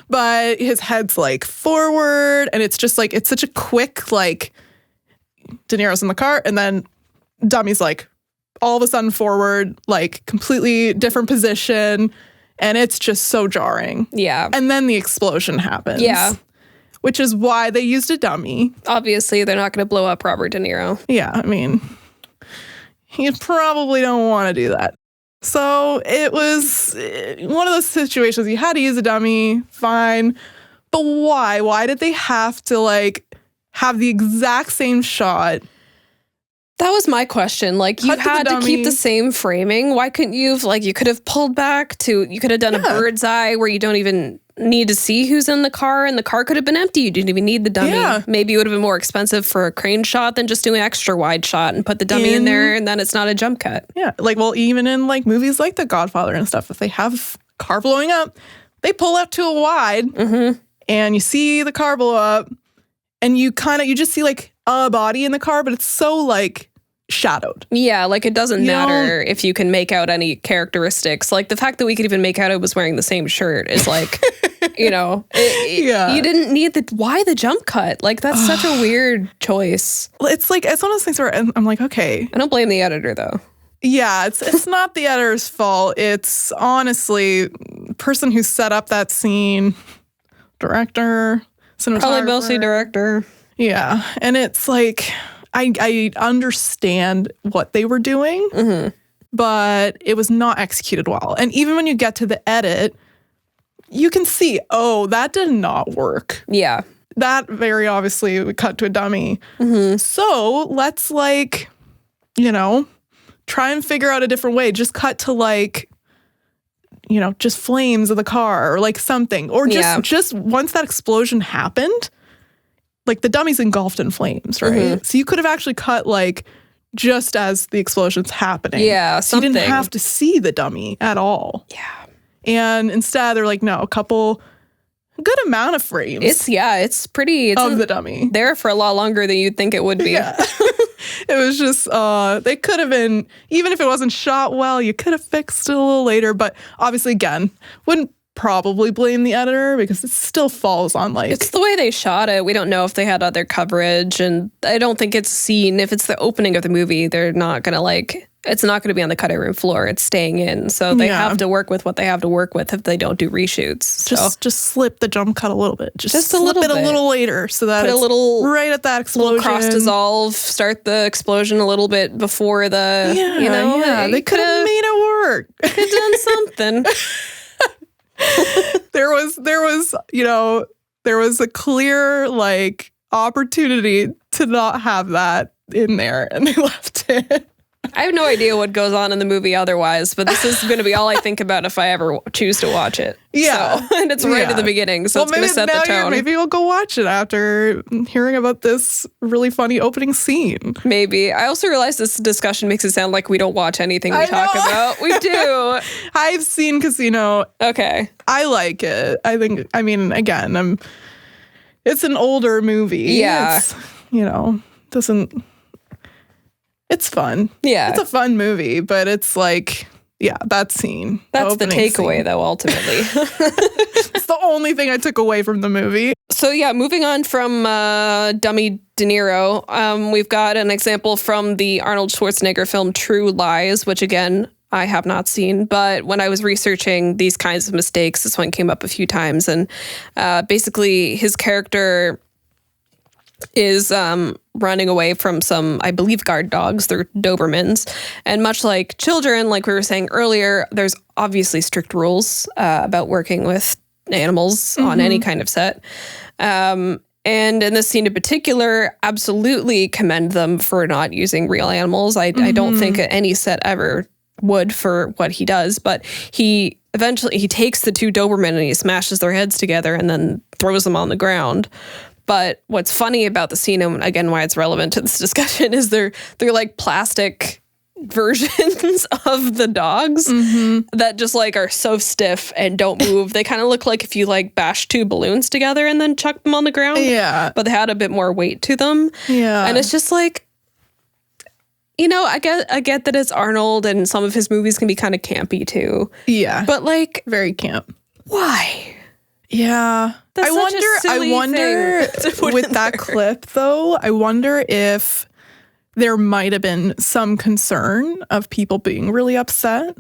But his head's like forward, and it's just like, it's such a quick, like, De Niro's in the car, and then Dummy's like all of a sudden forward, like completely different position, and it's just so jarring. Yeah. And then the explosion happens. Yeah. Which is why they used a dummy. Obviously, they're not going to blow up Robert De Niro. Yeah, I mean, you probably don't want to do that. So it was one of those situations you had to use a dummy, fine. But why? Why did they have to like have the exact same shot? That was my question. Like, you had to keep the same framing. Why couldn't you have, like, you could have pulled back to, you could have done a bird's eye where you don't even need to see who's in the car, and the car could have been empty. You didn't even need the dummy. Yeah. Maybe it would have been more expensive for a crane shot than just doing an extra wide shot and put the dummy in there, and then it's not a jump cut. Yeah, like, well, even in like movies like The Godfather and stuff, if they have car blowing up, they pull out to a wide, and you see the car blow up, and you just see like a body in the car, but it's so like shadowed. Yeah, like it doesn't matter if you can make out any characteristics. Like the fact that we could even make out it was wearing the same shirt is like, you know, you didn't need why the jump cut? Like that's such a weird choice. It's like, it's one of those things where I'm like, okay. I don't blame the editor though. Yeah, it's not the editor's fault. It's honestly the person who set up that scene, director, cinematographer. Probably mostly director. Yeah, and it's like, I understand what they were doing, but it was not executed well. And even when you get to the edit, you can see, oh, that did not work. Yeah. That very obviously would cut to a dummy. So let's like, you know, try and figure out a different way. Just cut to like, you know, just flames of the car or like something. Or just once that explosion happened, like the dummy's engulfed in flames, right? So you could have actually cut like just as the explosion's happening. Yeah, so you didn't have to see the dummy at all. Yeah. And instead they're like, no, a good amount of frames. It's pretty of the dummy. There for a lot longer than you'd think it would be. Yeah. It was just, they could have been, even if it wasn't shot well, you could have fixed it a little later. But obviously, again, wouldn't probably blame the editor because it still falls on like... It's the way they shot it. We don't know if they had other coverage, and I don't think it's seen. If it's the opening of the movie, they're not going to like... It's not going to be on the cutting room floor. It's staying in. So they have to work with what they have to work with if they don't do reshoots. So. Just slip the jump cut a little bit. Just a little bit. A little later so that Put it's a little, right at that explosion. Little cross dissolve. Start the explosion a little bit before the, you know. Yeah, they could have made it work. Could have done something. There was, you know, there was a clear like opportunity to not have that in there, and they left it. I have no idea what goes on in the movie otherwise, but this is going to be all I think about if I ever choose to watch it. Yeah. So, and it's right at the beginning, so it's going to set the tone. Maybe you'll go watch it after hearing about this really funny opening scene. Maybe. I also realize this discussion makes it sound like we don't watch anything we talk about. We do. I've seen Casino. Okay. I like it. Again, it's an older movie. Yeah. It's, it's fun. Yeah. It's a fun movie, but it's like, that scene. That's the takeaway, though, ultimately. It's the only thing I took away from the movie. So, moving on from Dummy De Niro, we've got an example from the Arnold Schwarzenegger film True Lies, which, again, I have not seen. But when I was researching these kinds of mistakes, this one came up a few times. And basically, his character is running away from some, I believe, guard dogs. They're Dobermans. And much like children, like we were saying earlier, there's obviously strict rules about working with animals on any kind of set. And in this scene in particular, absolutely commend them for not using real animals. I don't think any set ever would for what he does, but he takes the two Dobermen and he smashes their heads together and then throws them on the ground. But what's funny about the scene, and again, why it's relevant to this discussion, is they're like plastic versions of the dogs that just like are so stiff and don't move. They kind of look like if you like bash two balloons together and then chuck them on the ground. Yeah. But they had a bit more weight to them. Yeah. And it's just like, I get that it's Arnold and some of his movies can be kind of campy too. Yeah. But like, very camp. Why? Yeah. That's such a silly thing with that clip though, I wonder if there might have been some concern of people being really upset.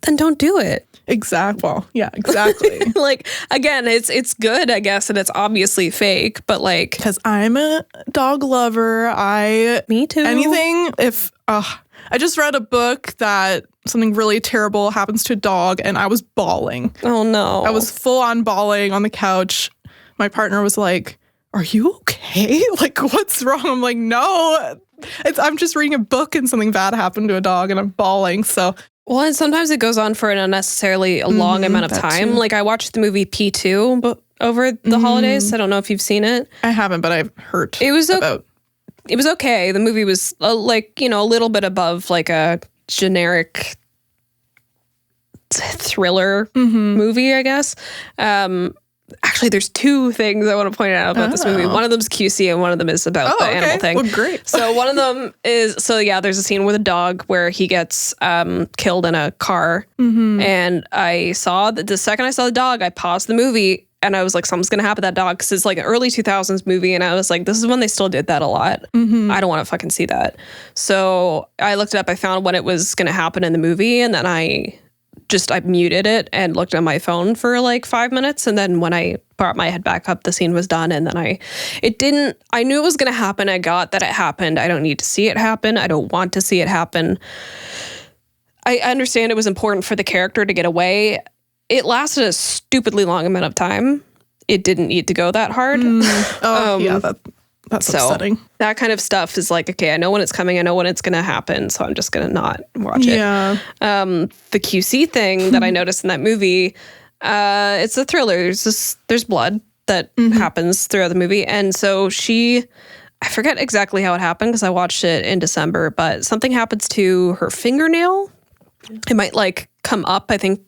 Then don't do it. Exactly. Well, yeah, exactly. Like, again, it's good, I guess, and it's obviously fake, but like, because I'm a dog lover. Me too. Anything if I just read a book that something really terrible happens to a dog and I was bawling. Oh no. I was full on bawling on the couch. My partner was like, "Are you okay? Like, what's wrong?" I'm like, "No, I'm just reading a book and something bad happened to a dog and I'm bawling." So, well, and sometimes it goes on for an unnecessarily long amount of time. Too. Like I watched the movie P2 over the holidays. I don't know if you've seen it. I haven't, but I've heard it was about. It was okay. The movie was a little bit above like a generic thriller movie, I guess. Actually, there's two things I want to point out about this movie. One of them is QC and one of them is about the animal thing. Well, great. So one of them is, there's a scene with a dog where he gets killed in a car. And I saw that the second I saw the dog, I paused the movie and I was like, something's going to happen to that dog. Because it's like an early 2000s movie. And I was like, this is when they still did that a lot. I don't want to fucking see that. So I looked it up. I found when it was going to happen in the movie. And then I muted it and looked at my phone for like 5 minutes. And then when I brought my head back up, the scene was done. And then I knew it was going to happen. I got that it happened. I don't need to see it happen. I don't want to see it happen. I understand it was important for the character to get away. It lasted a stupidly long amount of time. It didn't need to go that hard. That's upsetting. That kind of stuff is like, okay, I know when it's coming. I know when it's going to happen. So I'm just going to not watch it. Yeah. The QC thing that I noticed in that movie, it's a thriller. There's blood that happens throughout the movie. And so I forget exactly how it happened because I watched it in December, but something happens to her fingernail. It might like come up, I think.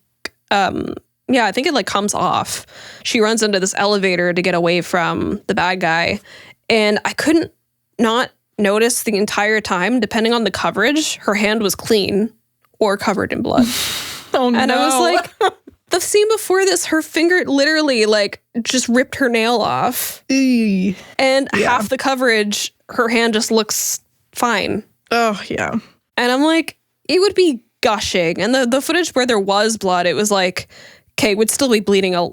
I think it like comes off. She runs into this elevator to get away from the bad guy. And I couldn't not notice the entire time, depending on the coverage, her hand was clean or covered in blood. Oh no. And I was like, the scene before this, her finger literally like just ripped her nail off. Eey. And half the coverage, her hand just looks fine. Oh, yeah. And I'm like, it would be gushing. And the footage where there was blood, it was like, okay, it would still be bleeding a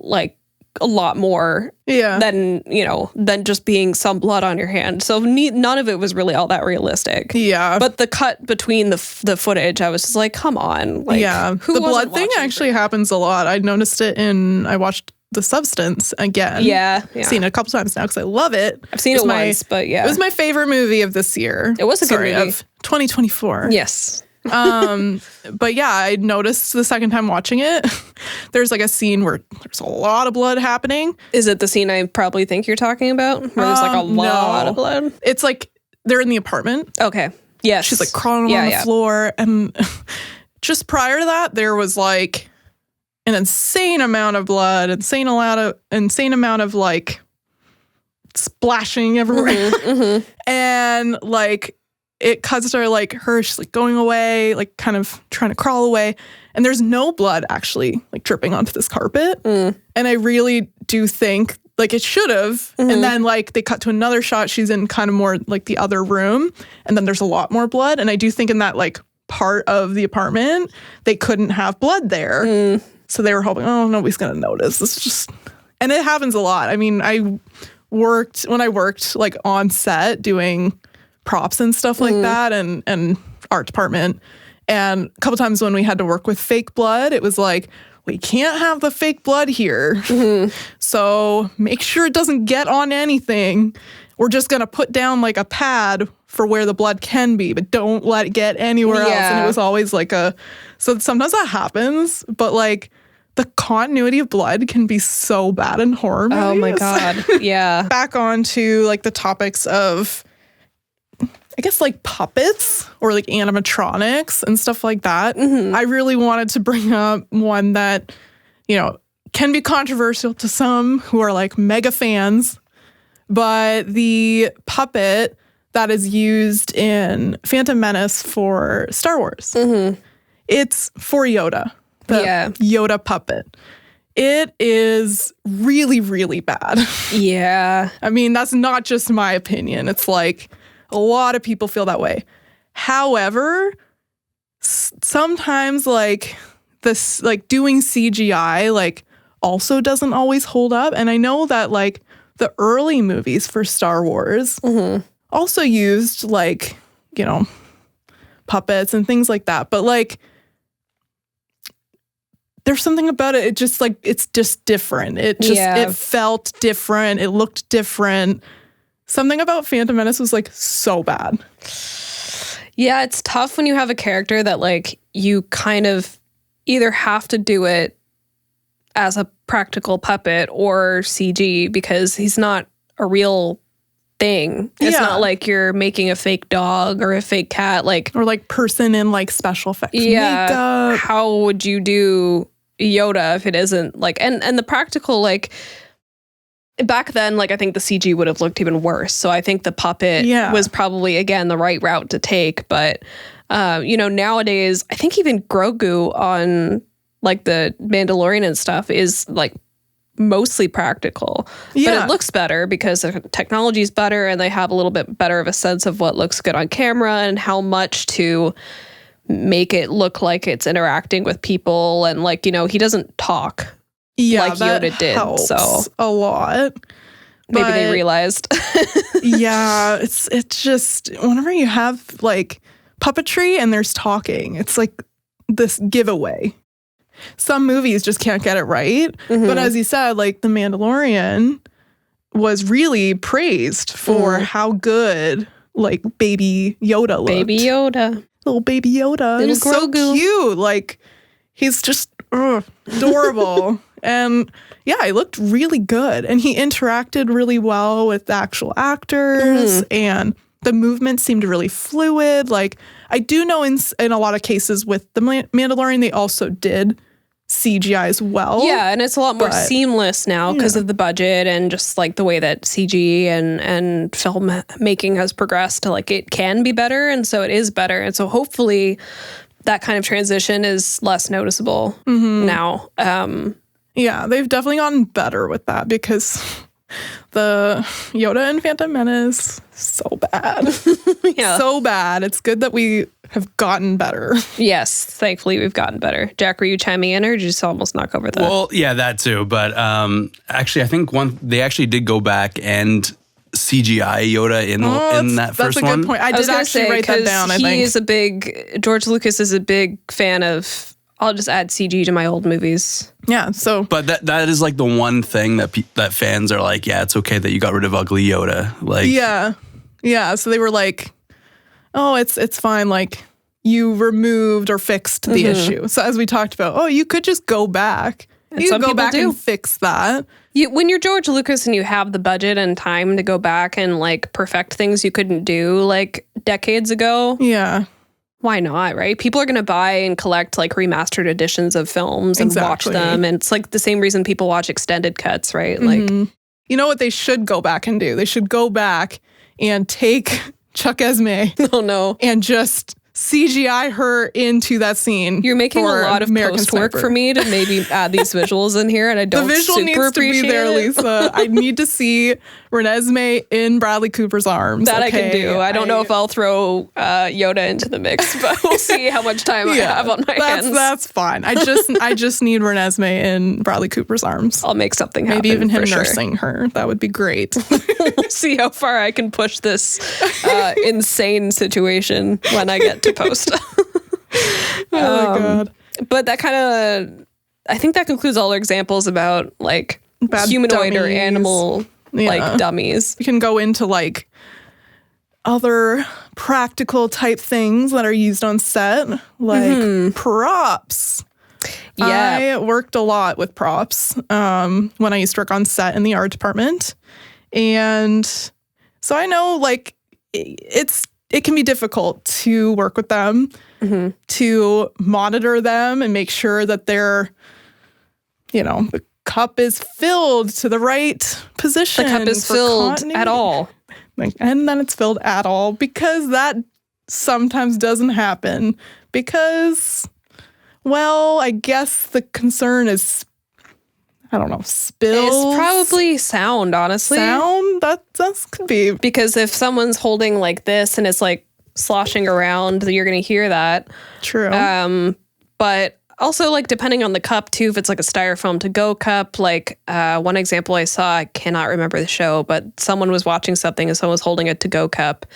lot more than just being some blood on your hand. So none of it was really all that realistic. Yeah. But the cut between the footage, I was just like, come on. Like, the blood thing actually happens a lot. I noticed it I watched The Substance again. Yeah. Seen it a couple times now because I love it. I've seen it once, but yeah. It was my favorite movie of this year. It was a good movie. Of 2024. Yes. But yeah, I noticed the second time watching it, there's like a scene where there's a lot of blood happening. Is it the scene I probably think you're talking about? Where there's like a lot of blood? It's like they're in the apartment. Okay. Yes. She's like crawling on the floor. And just prior to that, there was like an insane amount of blood, insane amount of like splashing everywhere. And like it cuts to like her, she's like going away, like kind of trying to crawl away. And there's no blood actually like dripping onto this carpet. And I really do think like it should have. And then like they cut to another shot. She's in kind of more like the other room. And then there's a lot more blood. And I do think in that like part of the apartment, they couldn't have blood there. So they were hoping, oh, nobody's going to notice. It's just, and it happens a lot. I mean, when I worked like on set doing props and stuff like that and art department. And a couple times when we had to work with fake blood, it was like, we can't have the fake blood here. So make sure it doesn't get on anything. We're just going to put down like a pad for where the blood can be, but don't let it get anywhere else. And it was always like so sometimes that happens, but like the continuity of blood can be so bad in horror movies. Oh my God. Yeah. Back on to like the topics of, I guess like puppets or like animatronics and stuff like that. I really wanted to bring up one that, you know, can be controversial to some who are like mega fans, but the puppet that is used in Phantom Menace for Star Wars. It's for Yoda, the Yoda puppet. It is really, really bad. Yeah. I mean, that's not just my opinion. It's like, a lot of people feel that way. However, sometimes like this, like doing CGI, like also doesn't always hold up. And I know that like the early movies for Star Wars also used like, you know, puppets and things like that. But like, there's something about it. It just like, it's just different. It felt different. It looked different. Something about Phantom Menace was like so bad. Yeah, it's tough when you have a character that like you kind of either have to do it as a practical puppet or CG because he's not a real thing. It's not like you're making a fake dog or a fake cat, like or like person in like special effects makeup. How would you do Yoda if it isn't like and the practical like back then, like I think the CG would have looked even worse. So I think the puppet was probably again the right route to take. But you know, nowadays I think even Grogu on like the Mandalorian and stuff is like mostly practical. But it looks better because the technology is better and they have a little bit better of a sense of what looks good on camera and how much to make it look like it's interacting with people. And like, you know, he doesn't talk. Like Yoda did, so a lot. Maybe they realized. It's just whenever you have like puppetry and there's talking, it's like this giveaway. Some movies just can't get it right. But as you said, like The Mandalorian was really praised for how good like baby Yoda looked. Baby Yoda. Little baby Yoda. Little He's so cute. Like he's just adorable. And yeah, he looked really good. And he interacted really well with the actual actors. And the movement seemed really fluid. Like, I do know in a lot of cases with The Mandalorian, they also did CGI as well. Yeah, and it's a lot more seamless now because of the budget and just like the way that CG and film making has progressed to like it can be better. And so it is better. And so hopefully that kind of transition is less noticeable now. Yeah, they've definitely gotten better with that because the Yoda in Phantom Menace, so bad. So bad. It's good that we have gotten better. Yes, thankfully we've gotten better. Jack, were you chiming in or did you just almost knock over that? Well, yeah, that too. But actually, I think they actually did go back and CGI Yoda in that first one. That's a good point. I did actually write that down, I think. George Lucas is a big fan of, I'll just add CG to my old movies. Yeah, so. But that is like the one thing that fans are like, yeah, it's okay that you got rid of ugly Yoda. Like, yeah. So they were like, oh, it's fine. Like, you removed or fixed the issue. So as we talked about, you could just go back. And you some could go people back do. and fix that. When you're George Lucas and you have the budget and time to go back and like perfect things you couldn't do like decades ago, Yeah. why not, right? People are going to buy and collect like remastered editions of films and watch them. And it's like the same reason people watch extended cuts, right? Like, you know what they should go back and do? They should go back and take Chuckesemee oh no. and just CGI her into that scene. You're making a for lot of American post work Sniper. for me to maybe add these visuals in here, and I don't The visual super needs to be appreciate there, it. Lisa. I need to see Renesmee in Bradley Cooper's arms. That I can do. I don't know if I'll throw Yoda into the mix, but we'll see how much time I have on my hands. That's fine. I just need Renesmee in Bradley Cooper's arms. I'll make something happen. Maybe even him for sure. nursing her. That would be great. We'll see how far I can push this insane situation when I get to post. Oh my God. But that kind of, I think that concludes all our examples about like Bad humanoid or dummies. animal like dummies. We can go into like other practical type things that are used on set, like props. Yeah. I worked a lot with props when I used to work on set in the art department. And so I know like it can be difficult to work with them, to monitor them and make sure that they're, the cup is filled to the right position. The cup is for filled continuity. at all. And then it's filled at all, because that sometimes doesn't happen because, well, I guess the concern is, I don't know, spills. It's probably sound, honestly. Sound? That could be. Because if someone's holding like this and it's like sloshing around, you're going to hear that. True. But also, like, depending on the cup, too, if it's like a styrofoam to-go cup, like one example I saw, I cannot remember the show, but someone was watching something and someone was holding a to-go cup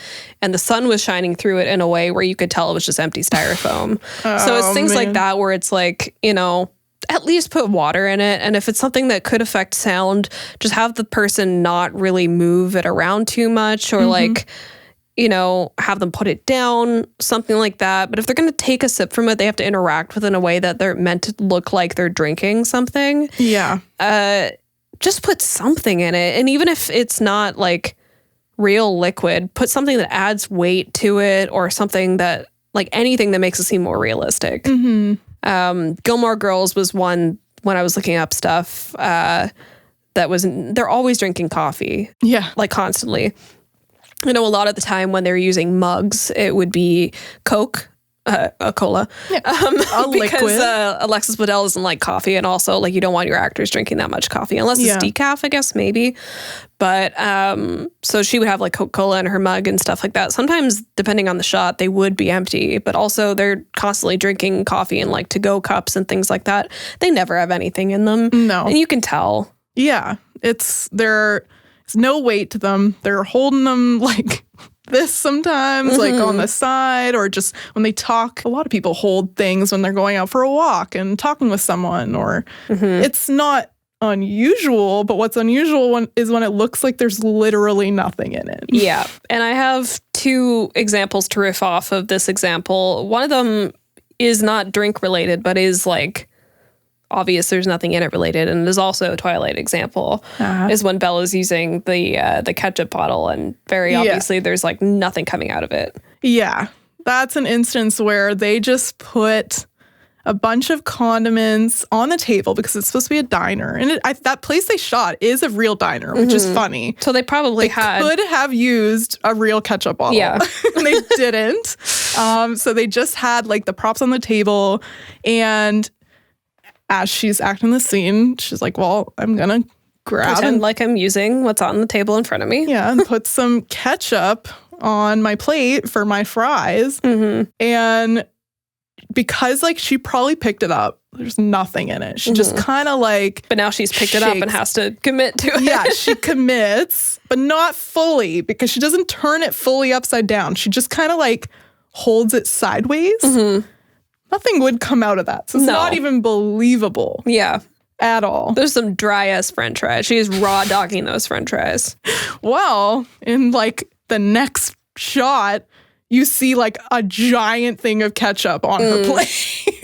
and the sun was shining through it in a way where you could tell it was just empty styrofoam. So it's things like that where it's like, at least put water in it. And if it's something that could affect sound, just have the person not really move it around too much or like, have them put it down, something like that. But if they're going to take a sip from it, they have to interact with it in a way that they're meant to look like they're drinking something. Yeah. Just put something in it. And even if it's not like real liquid, put something that adds weight to it or something that, like anything that makes it seem more realistic. Gilmore Girls was one when I was looking up stuff they're always drinking coffee. Yeah. Like constantly. I know a lot of the time when they're using mugs, it would be Coke, a cola, A because liquid. Alexis Bledel doesn't like coffee, and also like you don't want your actors drinking that much coffee unless it's decaf, I guess maybe. But so she would have like Coca-Cola in her mug and stuff like that. Sometimes, depending on the shot, they would be empty, but also they're constantly drinking coffee in like to-go cups and things like that. They never have anything in them. No. And you can tell. Yeah. There's no weight to them. They're holding them like this sometimes, like on the side, or just when they talk. A lot of people hold things when they're going out for a walk and talking with someone, or it's not unusual, but what's unusual is when it looks like there's literally nothing in it. Yeah. And I have two examples to riff off of this example. One of them is not drink related, but is like obvious there's nothing in it related, and it is also a Twilight example, is when Bella's using the ketchup bottle and very obviously there's like nothing coming out of it. Yeah. That's an instance where they just put a bunch of condiments on the table because it's supposed to be a diner. And that place they shot is a real diner, which is funny. So they probably could have used a real ketchup bottle. Yeah. And they didn't. So they just had like the props on the table, and as she's acting the scene, she's like, well, I'm going to pretend like I'm using what's on the table in front of me. Yeah, and put some ketchup on my plate for my fries. And because like she probably picked it up, there's nothing in it. She just kind of like... But now she's picked it up and has to commit to it. Yeah, she commits, but not fully, because she doesn't turn it fully upside down. She just kind of like holds it sideways. Nothing would come out of that. So it's not even believable. Yeah. At all. There's some dry ass french fries. She is raw dogging those french fries. Well, in like the next shot, you see like a giant thing of ketchup on her plate.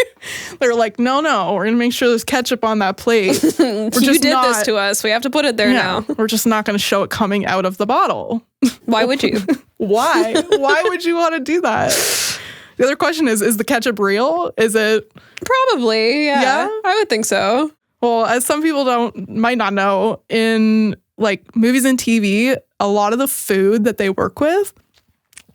They're like, no, we're going to make sure there's ketchup on that plate. You did this to us. We have to put it there now. We're just not going to show it coming out of the bottle. Why would you? Why? Why would you want to do that? The other question is the ketchup real? Is it? Probably, yeah. I would think so. Well, as some people might not know, in like movies and TV, a lot of the food that they work with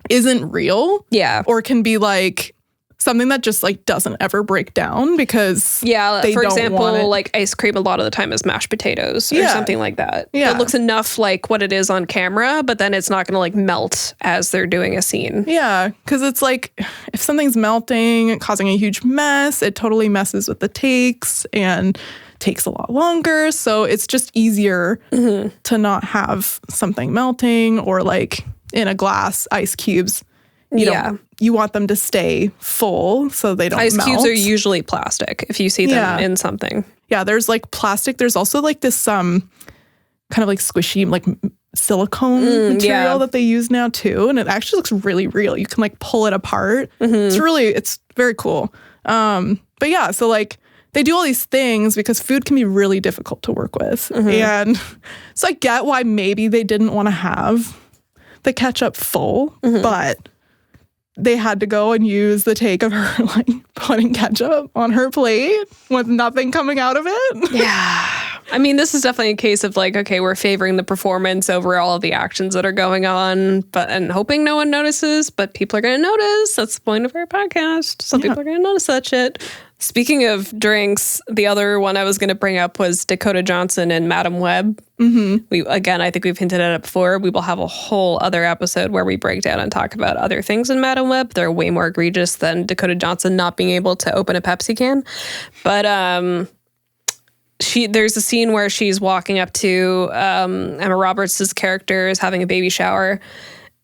isn't real. Yeah. Or can be like something that just like doesn't ever break down because for example, like ice cream a lot of the time is mashed potatoes or something like that. Yeah. It looks enough like what it is on camera, but then it's not going to like melt as they're doing a scene. Yeah, because it's like if something's melting, causing a huge mess, it totally messes with the takes and takes a lot longer. So it's just easier to not have something melting or like in a glass, ice cubes. You want them to stay full so they don't melt. Ice cubes are usually plastic if you see them in something. Yeah, there's like plastic. There's also like this kind of like squishy like silicone material that they use now too. And it actually looks really real. You can like pull it apart. It's very cool. But yeah, so like they do all these things because food can be really difficult to work with. And so I get why maybe they didn't want to have the ketchup full, but they had to go and use the take of her like putting ketchup on her plate with nothing coming out of it. Yeah. I mean, this is definitely a case of like, okay, we're favoring the performance over all of the actions that are going on, and hoping no one notices, but people are going to notice. That's the point of our podcast. Some people are going to notice that shit. Speaking of drinks, the other one I was going to bring up was Dakota Johnson and Madam Web. I think we've hinted at it before. We will have a whole other episode where we break down and talk about other things in Madam Web. They're way more egregious than Dakota Johnson not being able to open a Pepsi can. But there's a scene where she's walking up to Emma Roberts' character is having a baby shower.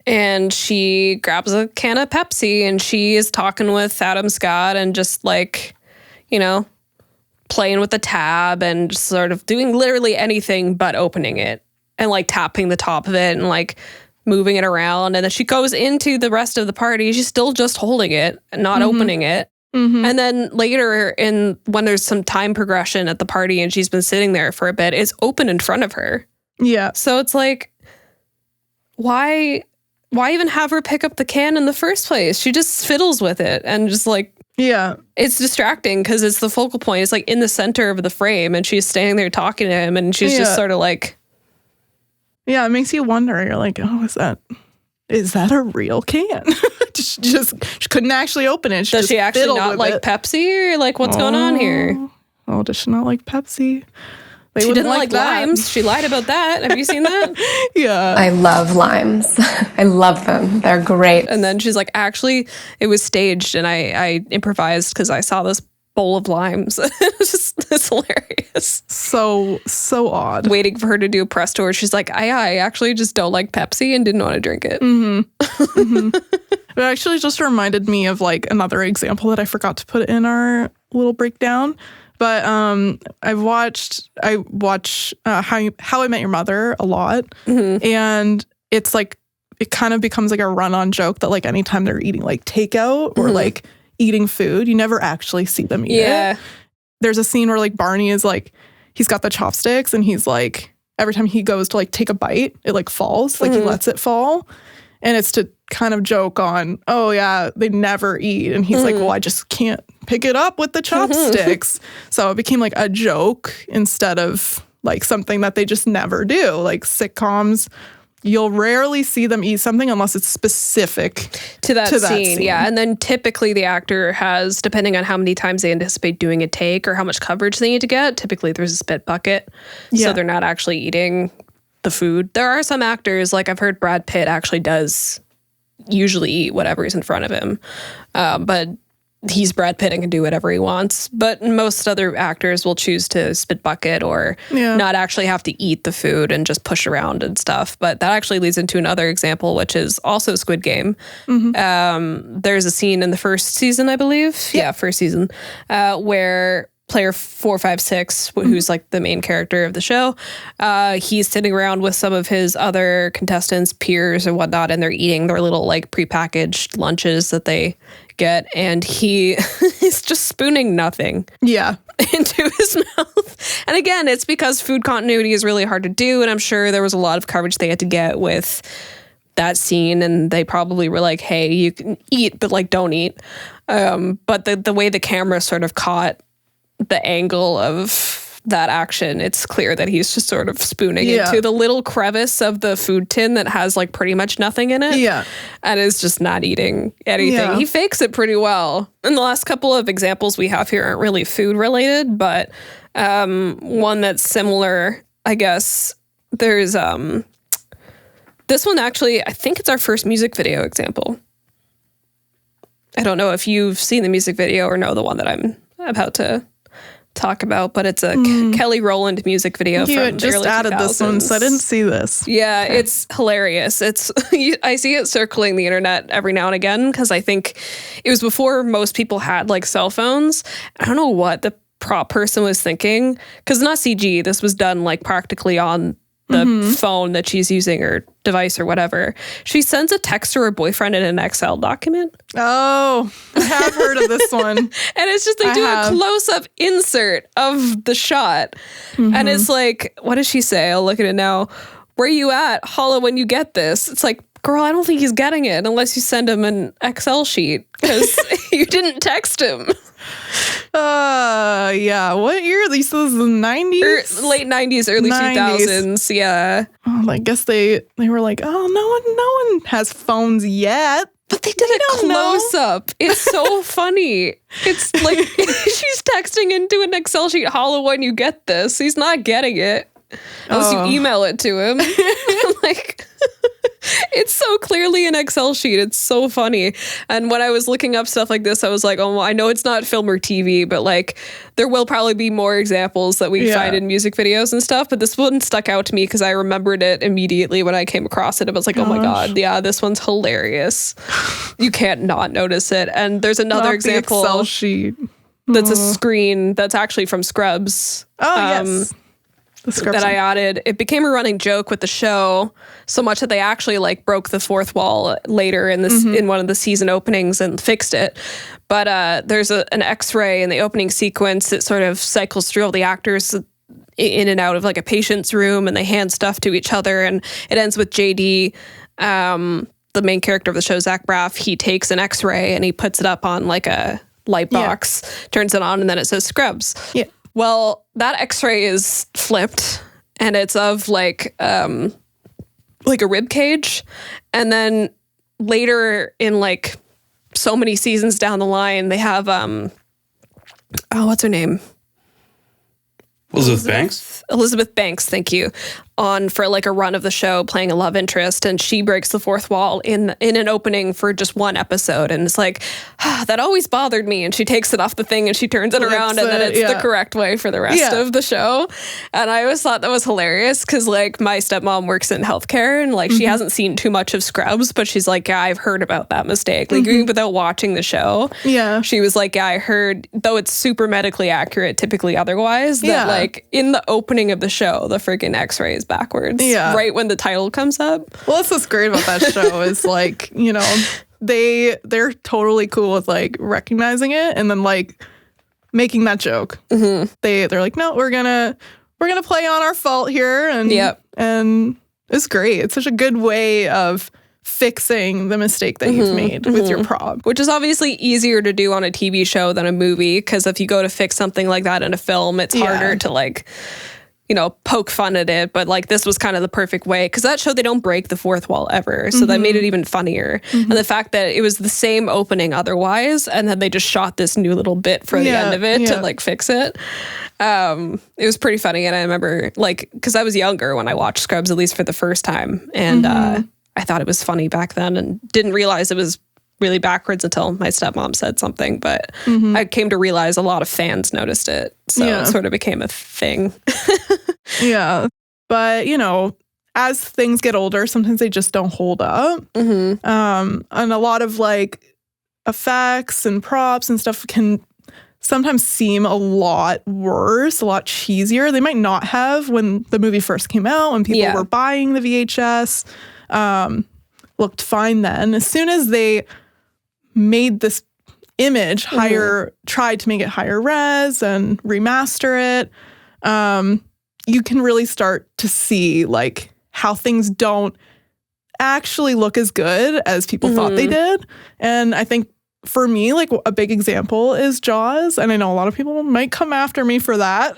And she grabs a can of Pepsi and she is talking with Adam Scott and just like, playing with the tab and just sort of doing literally anything but opening it and like tapping the top of it and like moving it around. And then she goes into the rest of the party. She's still just holding it and not opening it. And then later when there's some time progression at the party and she's been sitting there for a bit, it's open in front of her. Yeah. So it's like, why even have her pick up the can in the first place? She just fiddles with it and just like, it's distracting because it's the focal point. It's like in the center of the frame and she's standing there talking to him and she's just sort of like. Yeah, it makes you wonder. You're like, oh, is that a real can? she couldn't actually open it. Does she actually not like Pepsi or like what's going on here? Oh, does she not like Pepsi? She didn't like limes. She lied about that. Have you seen that? Yeah. I love limes. I love them. They're great. And then she's like, actually, it was staged and I improvised because I saw this bowl of limes. It's hilarious. So odd. Waiting for her to do a press tour. She's like, I actually just don't like Pepsi and didn't want to drink it. It actually just reminded me of like another example that I forgot to put in our little breakdown. But I watch How I Met Your Mother a lot, and it's like it kind of becomes like a run-on joke that like anytime they're eating like takeout or like eating food, you never actually see them eat it. There's a scene where like Barney is like he's got the chopsticks and he's like every time he goes to like take a bite, it like falls, like he lets it fall, and it's to kind of joke on, oh yeah, they never eat, and he's like, well, I just can't pick it up with the chopsticks. So it became like a joke instead of like something that they just never do. Like sitcoms, you'll rarely see them eat something unless it's specific to that scene. Yeah. And then typically the actor has, depending on how many times they anticipate doing a take or how much coverage they need to get, typically there's a spit bucket. So they're not actually eating the food. There are some actors, like I've heard Brad Pitt actually does usually eat whatever is in front of him. But he's Brad Pitt and can do whatever he wants. But most other actors will choose to spit bucket or not actually have to eat the food and just push around and stuff. But that actually leads into another example, which is also Squid Game. There's a scene in the first season, I believe. Yeah, first season, where player 456, who's like the main character of the show, he's sitting around with some of his other contestants, peers and whatnot, and they're eating their little like prepackaged lunches that they get, and he is just spooning nothing into his mouth. And again, it's because food continuity is really hard to do, and I'm sure there was a lot of coverage they had to get with that scene, and they probably were like, hey, you can eat, but like don't eat. But the way the camera sort of caught the angle of that action, it's clear that he's just sort of spooning into the little crevice of the food tin that has like pretty much nothing in it. Yeah. And is just not eating anything. Yeah. He fakes it pretty well. And the last couple of examples we have here aren't really food related, but one that's similar, I guess, there's this one actually, I think it's our first music video example. I don't know if you've seen the music video or know the one that I'm about to talk about, but it's a Kelly Rowland music video from the early 2000s. You just added this one, so I didn't see this. Yeah, okay. It's hilarious. It's I see it circling the internet every now and again because I think it was before most people had like cell phones. I don't know what the prop person was thinking because it's not CG. This was done like practically on the phone that she's using or device or whatever. She sends a text to her boyfriend in an Excel document. Oh, I have heard of this one. And it's just they do a close-up insert of the shot. And it's like, what does she say? I'll look at it now. Where you at? Holla when you get this. It's like, girl, I don't think he's getting it unless you send him an Excel sheet because you didn't text him. Yeah. What year? This was the 90s? Late 90s, early 2000s. Yeah. Oh, I guess they were like, oh, no one has phones yet. But they did a close up. It's so funny. It's like she's texting into an Excel sheet, holla when you get this. He's not getting it. Unless you email it to him. Like, it's so clearly an Excel sheet. It's so funny. And when I was looking up stuff like this, I was like, oh, well, I know it's not film or TV, but like there will probably be more examples that we find in music videos and stuff. But this one stuck out to me because I remembered it immediately when I came across it. I was like, oh my God, yeah, this one's hilarious. You can't not notice it. And there's another example. The Excel sheet. That's a screen that's actually from Scrubs. Oh, yes. That I added. It became a running joke with the show so much that they actually like broke the fourth wall later in this in one of the season openings and fixed it. But there's an X-ray in the opening sequence that sort of cycles through all the actors in and out of like a patient's room, and they hand stuff to each other, and it ends with JD, the main character of the show, Zach Braff. He takes an X-ray and he puts it up on like a light box, turns it on, and then it says Scrubs. Yeah. Well, that X-ray is flipped, and it's of like a rib cage, and then later in like so many seasons down the line, they have what's her name? Elizabeth Banks, thank you, on for like a run of the show playing a love interest, and she breaks the fourth wall in an opening for just one episode, and it's like, that always bothered me, and she takes it off the thing and she turns it around and then it's the correct way for the rest of the show. And I always thought that was hilarious because like my stepmom works in healthcare, and like she hasn't seen too much of Scrubs, but she's like, yeah, I've heard about that mistake, like even without watching the show. Yeah, she was like, yeah, I heard, though it's super medically accurate typically otherwise, that like in the opening of the show the freaking X-ray is backwards right when the title comes up. Well, that's what's great about that show is like, you know, they're totally cool with like recognizing it and then like making that joke. They're like, no, we're gonna play on our fault here, and it's great. It's such a good way of fixing the mistake that you've made with your prop, which is obviously easier to do on a TV show than a movie, because if you go to fix something like that in a film, it's harder to like, you know, poke fun at it. But like this was kind of the perfect way, because that show, they don't break the fourth wall ever, so that made it even funnier. And the fact that it was the same opening otherwise, and then they just shot this new little bit for the end of it to like fix it. It was pretty funny. And I remember like, because I was younger when I watched Scrubs, at least for the first time, and I thought it was funny back then and didn't realize it was really backwards until my stepmom said something. But I came to realize a lot of fans noticed it. So it sort of became a thing. But, you know, as things get older, sometimes they just don't hold up. And a lot of like effects and props and stuff can sometimes seem a lot worse, a lot cheesier. They might not have when the movie first came out, when people were buying the VHS. Looked fine then. As soon as they made this image tried to make it higher res and remaster it, you can really start to see like how things don't actually look as good as people thought they did. And I think for me, like a big example is Jaws. And I know a lot of people might come after me for that.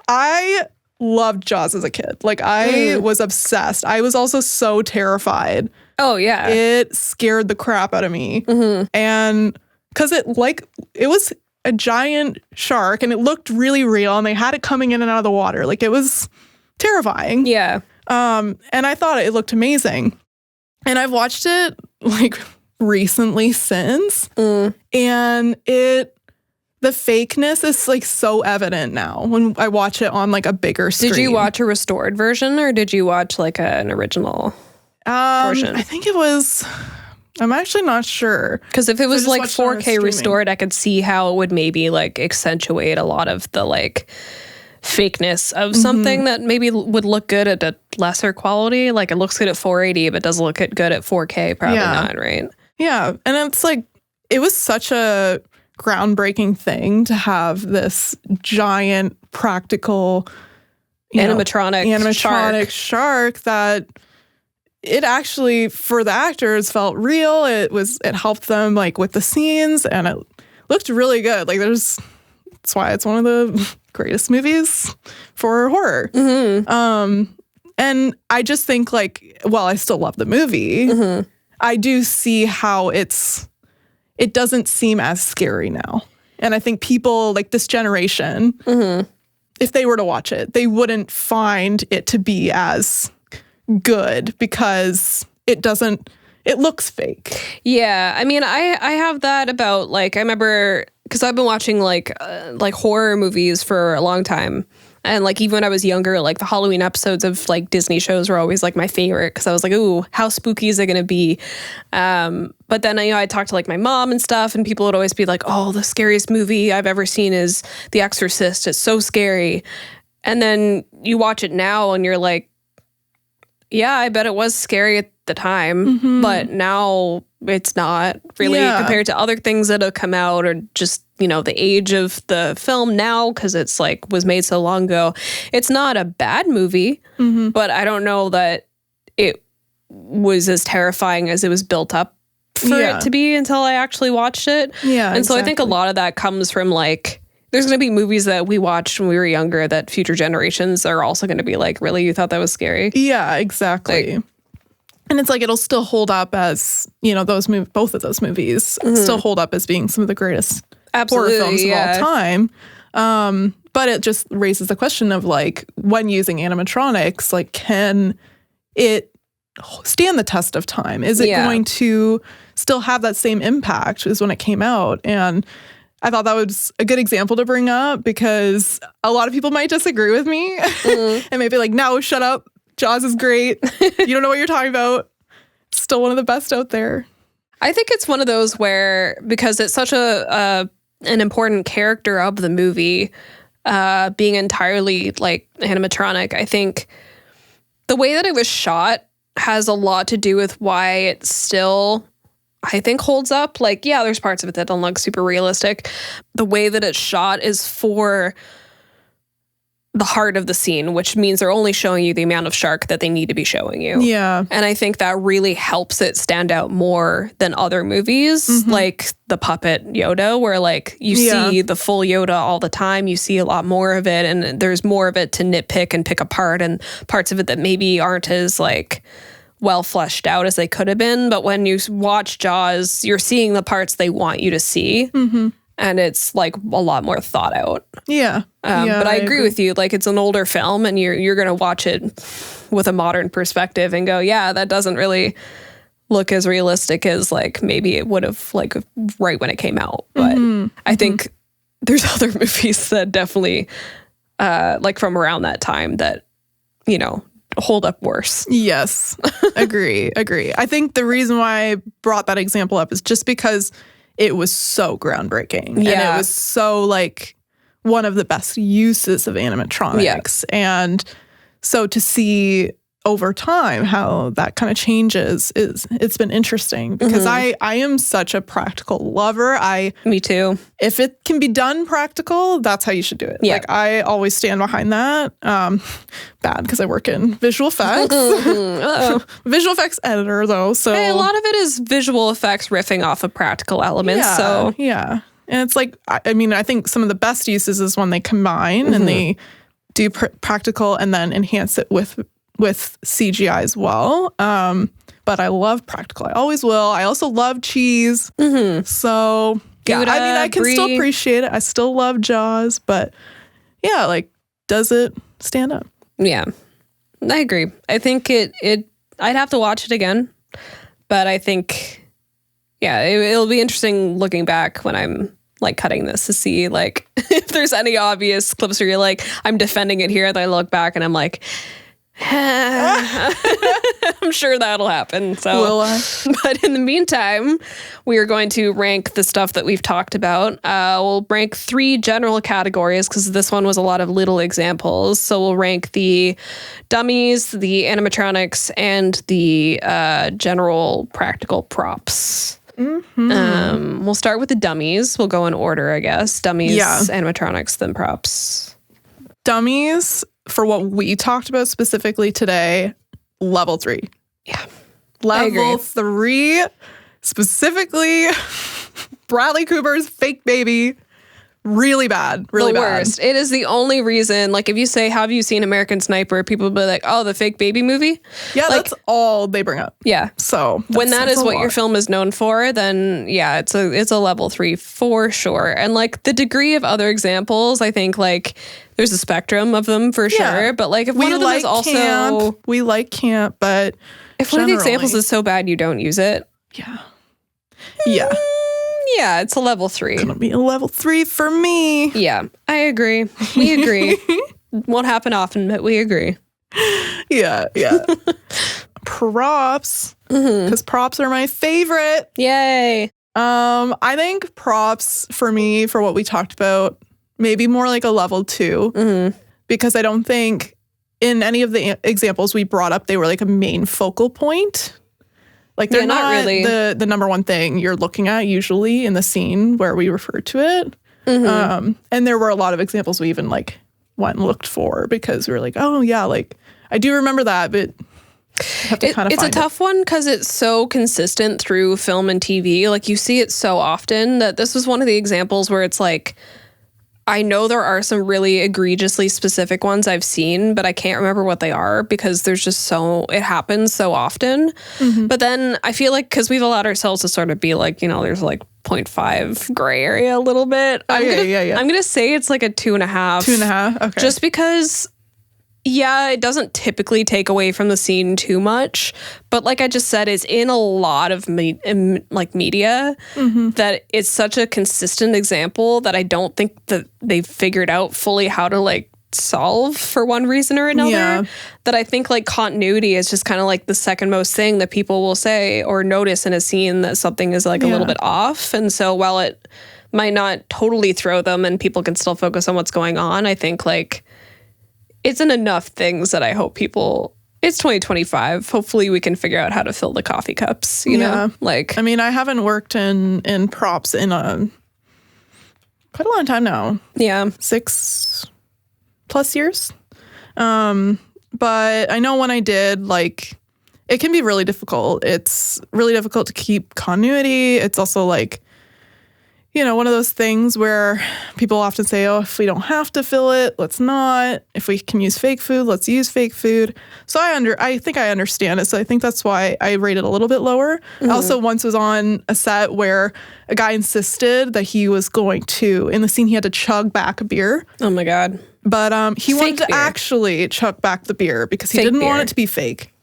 I loved Jaws as a kid. Like I was obsessed. I was also so terrified. Oh yeah. It scared the crap out of me. And because it was a giant shark and it looked really real and they had it coming in and out of the water. Like it was terrifying. Yeah. And I thought it looked amazing. And I've watched it like recently since. And the fakeness is like so evident now when I watch it on like a bigger screen. Did you watch a restored version or did you watch like an original version? I think it was, I'm actually not sure. Because if it was like 4K streaming. restored, I could see how it would maybe like accentuate a lot of the like fakeness of something that maybe would look good at a lesser quality. Like it looks good at 480, but doesn't look good at 4K. Probably not, right? Yeah. And it's like, it was such a groundbreaking thing to have this giant practical animatronic shark that it actually, for the actors, felt real. It helped them like with the scenes and it looked really good. Like that's why it's one of the greatest movies for horror. And I just think like, while I still love the movie, I do see how it doesn't seem as scary now. And I think people like this generation, if they were to watch it, they wouldn't find it to be as good because it looks fake. Yeah. I mean, I have that about like, I remember, because I've been watching like horror movies for a long time. And like even when I was younger, like the Halloween episodes of like Disney shows were always like my favorite because I was like, ooh, how spooky is it going to be? But then I talked to like my mom and stuff, and people would always be like, oh, the scariest movie I've ever seen is The Exorcist. It's so scary. And then you watch it now and you're like, yeah, I bet it was scary at the time, but now it's not really compared to other things that have come out or just, the age of the film now, because it's like was made so long ago. It's not a bad movie, but I don't know that it was as terrifying as it was built up for it to be until I actually watched it. Yeah. And so I think a lot of that comes from like, there's going to be movies that we watched when we were younger that future generations are also going to be like, really, you thought that was scary? Yeah, exactly. And it's like, it'll still hold up as, both of those movies still hold up as being some of the greatest horror films of all time. But it just raises the question of like, when using animatronics, like, can it stand the test of time? Is it going to still have that same impact as when it came out? And I thought that was a good example to bring up because a lot of people might disagree with me and maybe like, no, shut up. Jaws is great. You don't know what you're talking about. It's still one of the best out there. I think it's one of those where, because it's such an important character of the movie, being entirely like animatronic, I think the way that it was shot has a lot to do with why it still, I think, holds up. Like, yeah, there's parts of it that don't look super realistic. The way that it's shot is for the heart of the scene, which means they're only showing you the amount of shark that they need to be showing you. Yeah. And I think that really helps it stand out more than other movies, like the puppet Yoda, where like you see the full Yoda all the time. You see a lot more of it, and there's more of it to nitpick and pick apart, and parts of it that maybe aren't as like well fleshed out as they could have been. But when you watch Jaws, you're seeing the parts they want you to see. And it's like a lot more thought out. Yeah. But I agree with you. Like, it's an older film and you're going to watch it with a modern perspective and go, yeah, that doesn't really look as realistic as like maybe it would have like right when it came out. But I think there's other movies that definitely like from around that time that, hold up worse. Yes. Agree. I think the reason why I brought that example up is just because it was so groundbreaking. And Yeah. it was so like one of the best uses of animatronics. And so to see over time how that kind of changes it's been interesting because I am such a practical lover. Me too. If it can be done practical, that's how you should do it. Yeah. Like I always stand behind that. Bad because I work in visual effects. Visual effects editor though. So Hey, a lot of it is visual effects riffing off of practical elements. So yeah. And it's like, I mean, I think some of the best uses is when they combine and they do practical and then enhance it with CGI as well. But I love practical. I always will. I also love cheese. So yeah, Yoda, I mean, I can still Brie. appreciate it. I still love Jaws, but yeah, like, does it stand up? Yeah, I agree. I think I'd have to watch it again, but I think, yeah, it'll be interesting looking back when I'm like cutting this to see like if there's any obvious clips where you're like, I'm defending it here, and I look back and I'm like, I'm sure that'll happen. So, Will I? But in the meantime, we are going to rank the stuff that we've talked about. We'll rank 3 general categories because this one was a lot of little examples. So we'll rank the dummies, the animatronics, and the general practical props. We'll start with the dummies. We'll go in order, I guess. Dummies, Yeah. animatronics, then props. Dummies, for what we talked about specifically today, level 3. Yeah. Level 3, specifically Bradley Cooper's fake baby. Really bad. Really The bad. worst. It is the only reason, like, if you say, have you seen American Sniper? People will be like, oh, the fake baby movie? Yeah, Like- that's all they bring up. Yeah. So When that that's is a what your lot. film is known for, then yeah, it's a level 3 for sure. And like the degree of other examples, I think like there's a spectrum of them for Yeah. sure. But like if we one of them like is also camp. We like camp, but if one of the examples generally- is so bad you don't use it, yeah. Yeah. yeah, it's a level 3. Gonna be a level 3 for me. Yeah, I agree. We agree. Won't happen often, but we agree. Yeah, yeah. Props. Because props are my favorite. Yay. I think props for me, for what we talked about, maybe more like a level 2. Because I don't think in any of the examples we brought up, they were like a main focal point. Like they're Yeah, not not really. the number one thing you're looking at usually in the scene where we refer to it. And there were a lot of examples we even like went and looked for because we were like, oh yeah, like I do remember that, but I have to kind of It's a find it. tough one because it's so consistent through film and TV. Like you see it so often that this was one of the examples where it's like, I know there are some really egregiously specific ones I've seen, but I can't remember what they are because there's just it happens so often. But then I feel like because we've allowed ourselves to sort of be like, you know, there's like 0.5 gray area a little bit. I'm gonna say it's like a 2.5. 2.5. Okay. Just because, yeah, it doesn't typically take away from the scene too much, but like I just said, it's in a lot of media that it's such a consistent example that I don't think that they've figured out fully how to like solve for one reason or another. Yeah. That I think like continuity is just kind of like the second most thing that people will say or notice in a scene that something is like a little bit off. And so while it might not totally throw them and people can still focus on what's going on, I think like it's in enough things that I hope people, it's 2025. Hopefully we can figure out how to fill the coffee cups, you know? Like, I mean, I haven't worked in props in quite a long time now. yeah. 6+ years. But I know when I did, like, it can be really difficult. It's really difficult to keep continuity. It's also like, you know, one of those things where people often say, oh, if we don't have to fill it, let's not. If we can use fake food, let's use fake food. So I think I understand it. So I think that's why I rate it a little bit lower. I also once was on a set where a guy insisted that he was going to, in the scene, he had to chug back a beer. Oh my God. But he wanted to beer. actually chuck back the beer because he Fake didn't want beer. it to be fake.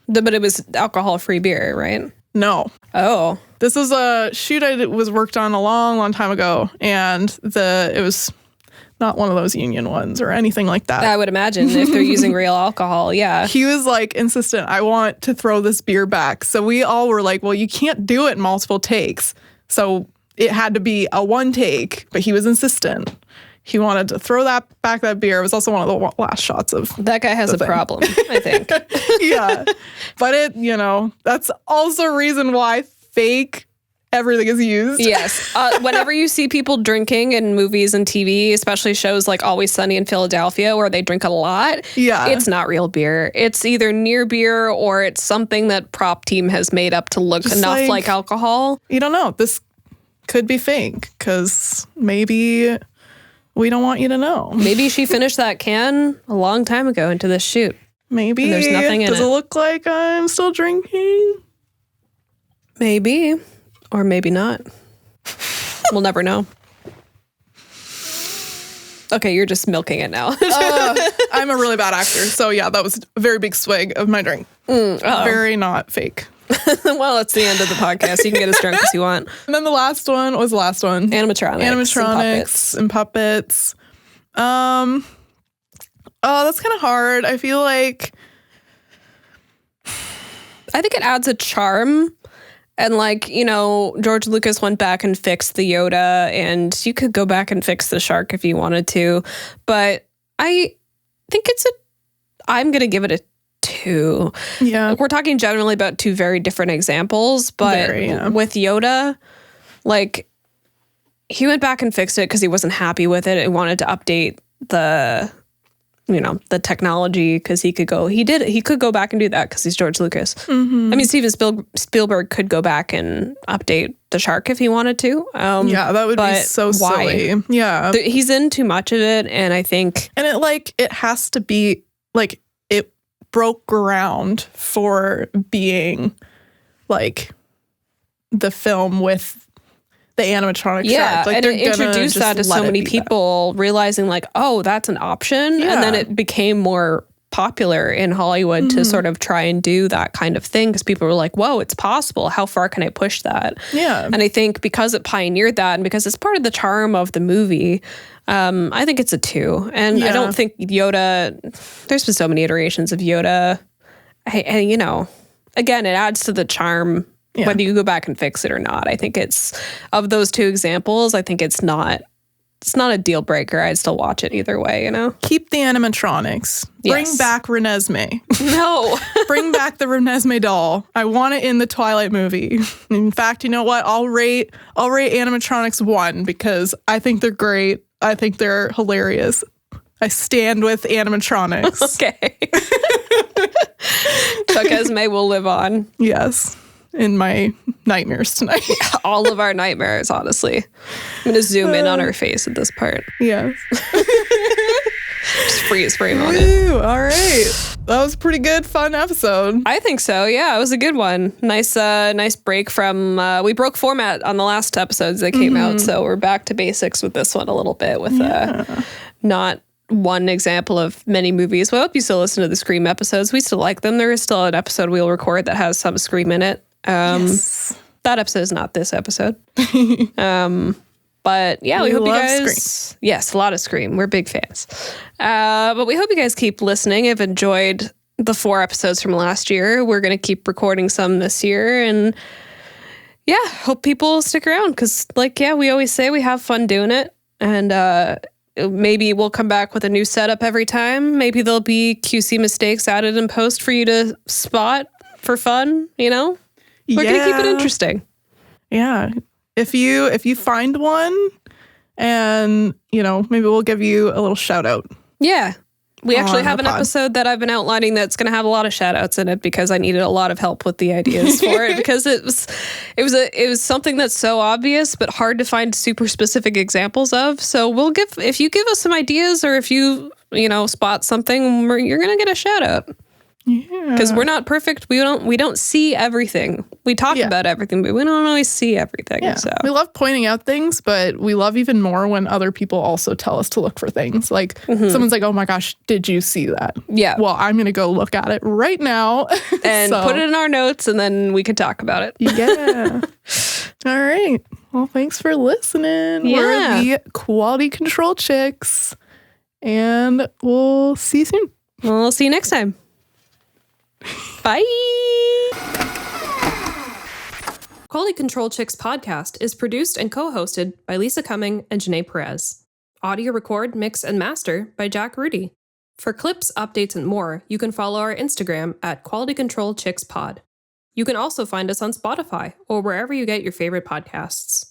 But it was alcohol-free beer, right? No. Oh. This was a shoot I was worked on a long, long time ago. And it was not one of those union ones or anything like that. I would imagine if they're using real alcohol, yeah. He was like insistent, I want to throw this beer back. So we all were like, well, you can't do it in multiple takes. So it had to be a one take, but he was insistent. He wanted to throw that beer. It was also one of the last shots of that guy has a problem, I think. Yeah. But that's also a reason why fake everything is used. Yes. Whenever you see people drinking in movies and TV, especially shows like Always Sunny in Philadelphia where they drink a lot, it's not real beer. It's either near beer or it's something that prop team has made up to look just enough like alcohol. You don't know. This could be fake because maybe we don't want you to know. Maybe she finished that can a long time ago into this shoot. Maybe. And there's nothing in it. Does it look like I'm still drinking? Maybe. Or maybe not. We'll never know. Okay, you're just milking it now. I'm a really bad actor. So yeah, that was a very big swig of my drink. Very not fake. Well, it's the end of the podcast. You can get as drunk as you want. And then the last one. Animatronics and puppets. Oh, that's kind of hard. I feel like I think it adds a charm. And George Lucas went back and fixed the Yoda, and you could go back and fix the shark if you wanted to. But I think I'm going to give it a 2. Yeah. We're talking generally about 2 very different examples, but with Yoda, he went back and fixed it because he wasn't happy with it and wanted to update the technology because he could go back and do that because he's George Lucas. Mm-hmm. I mean, Steven Spielberg could go back and update the shark if he wanted to. That would be so silly. Yeah. He's in too much of it, and I think... And it has to be, it broke ground for being, the film with the animatronic shark. And it introduced that to so many people, realizing oh, that's an option. Yeah. And then it became more popular in Hollywood to sort of try and do that kind of thing because people were like, whoa, it's possible. How far can I push that? Yeah. And I think because it pioneered that and because it's part of the charm of the movie, I think it's a 2. And I don't think Yoda, there's been so many iterations of Yoda. Again, it adds to the charm. Yeah. Whether you go back and fix it or not. I think it's, of those 2 examples, I think it's not a deal breaker. I'd still watch it either way, Keep the animatronics. Bring back Renesmee. No. Bring back the Renesmee doll. I want it in the Twilight movie. In fact, you know what? I'll rate animatronics 1 because I think they're great. I think they're hilarious. I stand with animatronics. Okay. Chuckesemee will live on. Yes. In my nightmares tonight. All of our nightmares, honestly. I'm going to zoom in on her face at this part. Yes. Just freeze frame on it. All right. That was a pretty good, fun episode. I think so. Yeah, it was a good one. Nice break from, we broke format on the last episodes that came out. So we're back to basics with this one a little bit with not one example of many movies. Well, I hope you still listen to the Scream episodes. We still like them. There is still an episode we'll record that has some Scream in it. Yes. That episode is not this episode. But yeah, we hope you guys... Scream. Yes, a lot of Scream. We're big fans. But we hope you guys keep listening. I've enjoyed the 4 episodes from last year. We're going to keep recording some this year. And yeah, hope people stick around because we always say we have fun doing it. And maybe we'll come back with a new setup every time. Maybe there'll be QC mistakes added in post for you to spot for fun, We're going to keep it interesting. Yeah. If you find one and, maybe we'll give you a little shout out. Yeah. We actually have an episode that I've been outlining that's going to have a lot of shout outs in it because I needed a lot of help with the ideas for it because it was something that's so obvious but hard to find super specific examples of. So if you give us some ideas or if you, spot something, you're going to get a shout out. Yeah. Because we're not perfect. We don't see everything. We talk about everything, but we don't always see everything. Yeah. So we love pointing out things, but we love even more when other people also tell us to look for things. Like someone's like, "Oh my gosh, did you see that?" Yeah. Well, I'm gonna go look at it right now and put it in our notes, and then we could talk about it. Yeah. All right. Well, thanks for listening. Yeah. We're the Quality Control Chicks, and we'll see you soon. We'll see you next time. Bye. Quality Control Chicks podcast is produced and co-hosted by Lisa Cumming and Janae Perez. Audio record, mix, and master by Jack Rudy. For clips, updates, and more, you can follow our Instagram at Quality Control Chicks Pod. You can also find us on Spotify or wherever you get your favorite podcasts.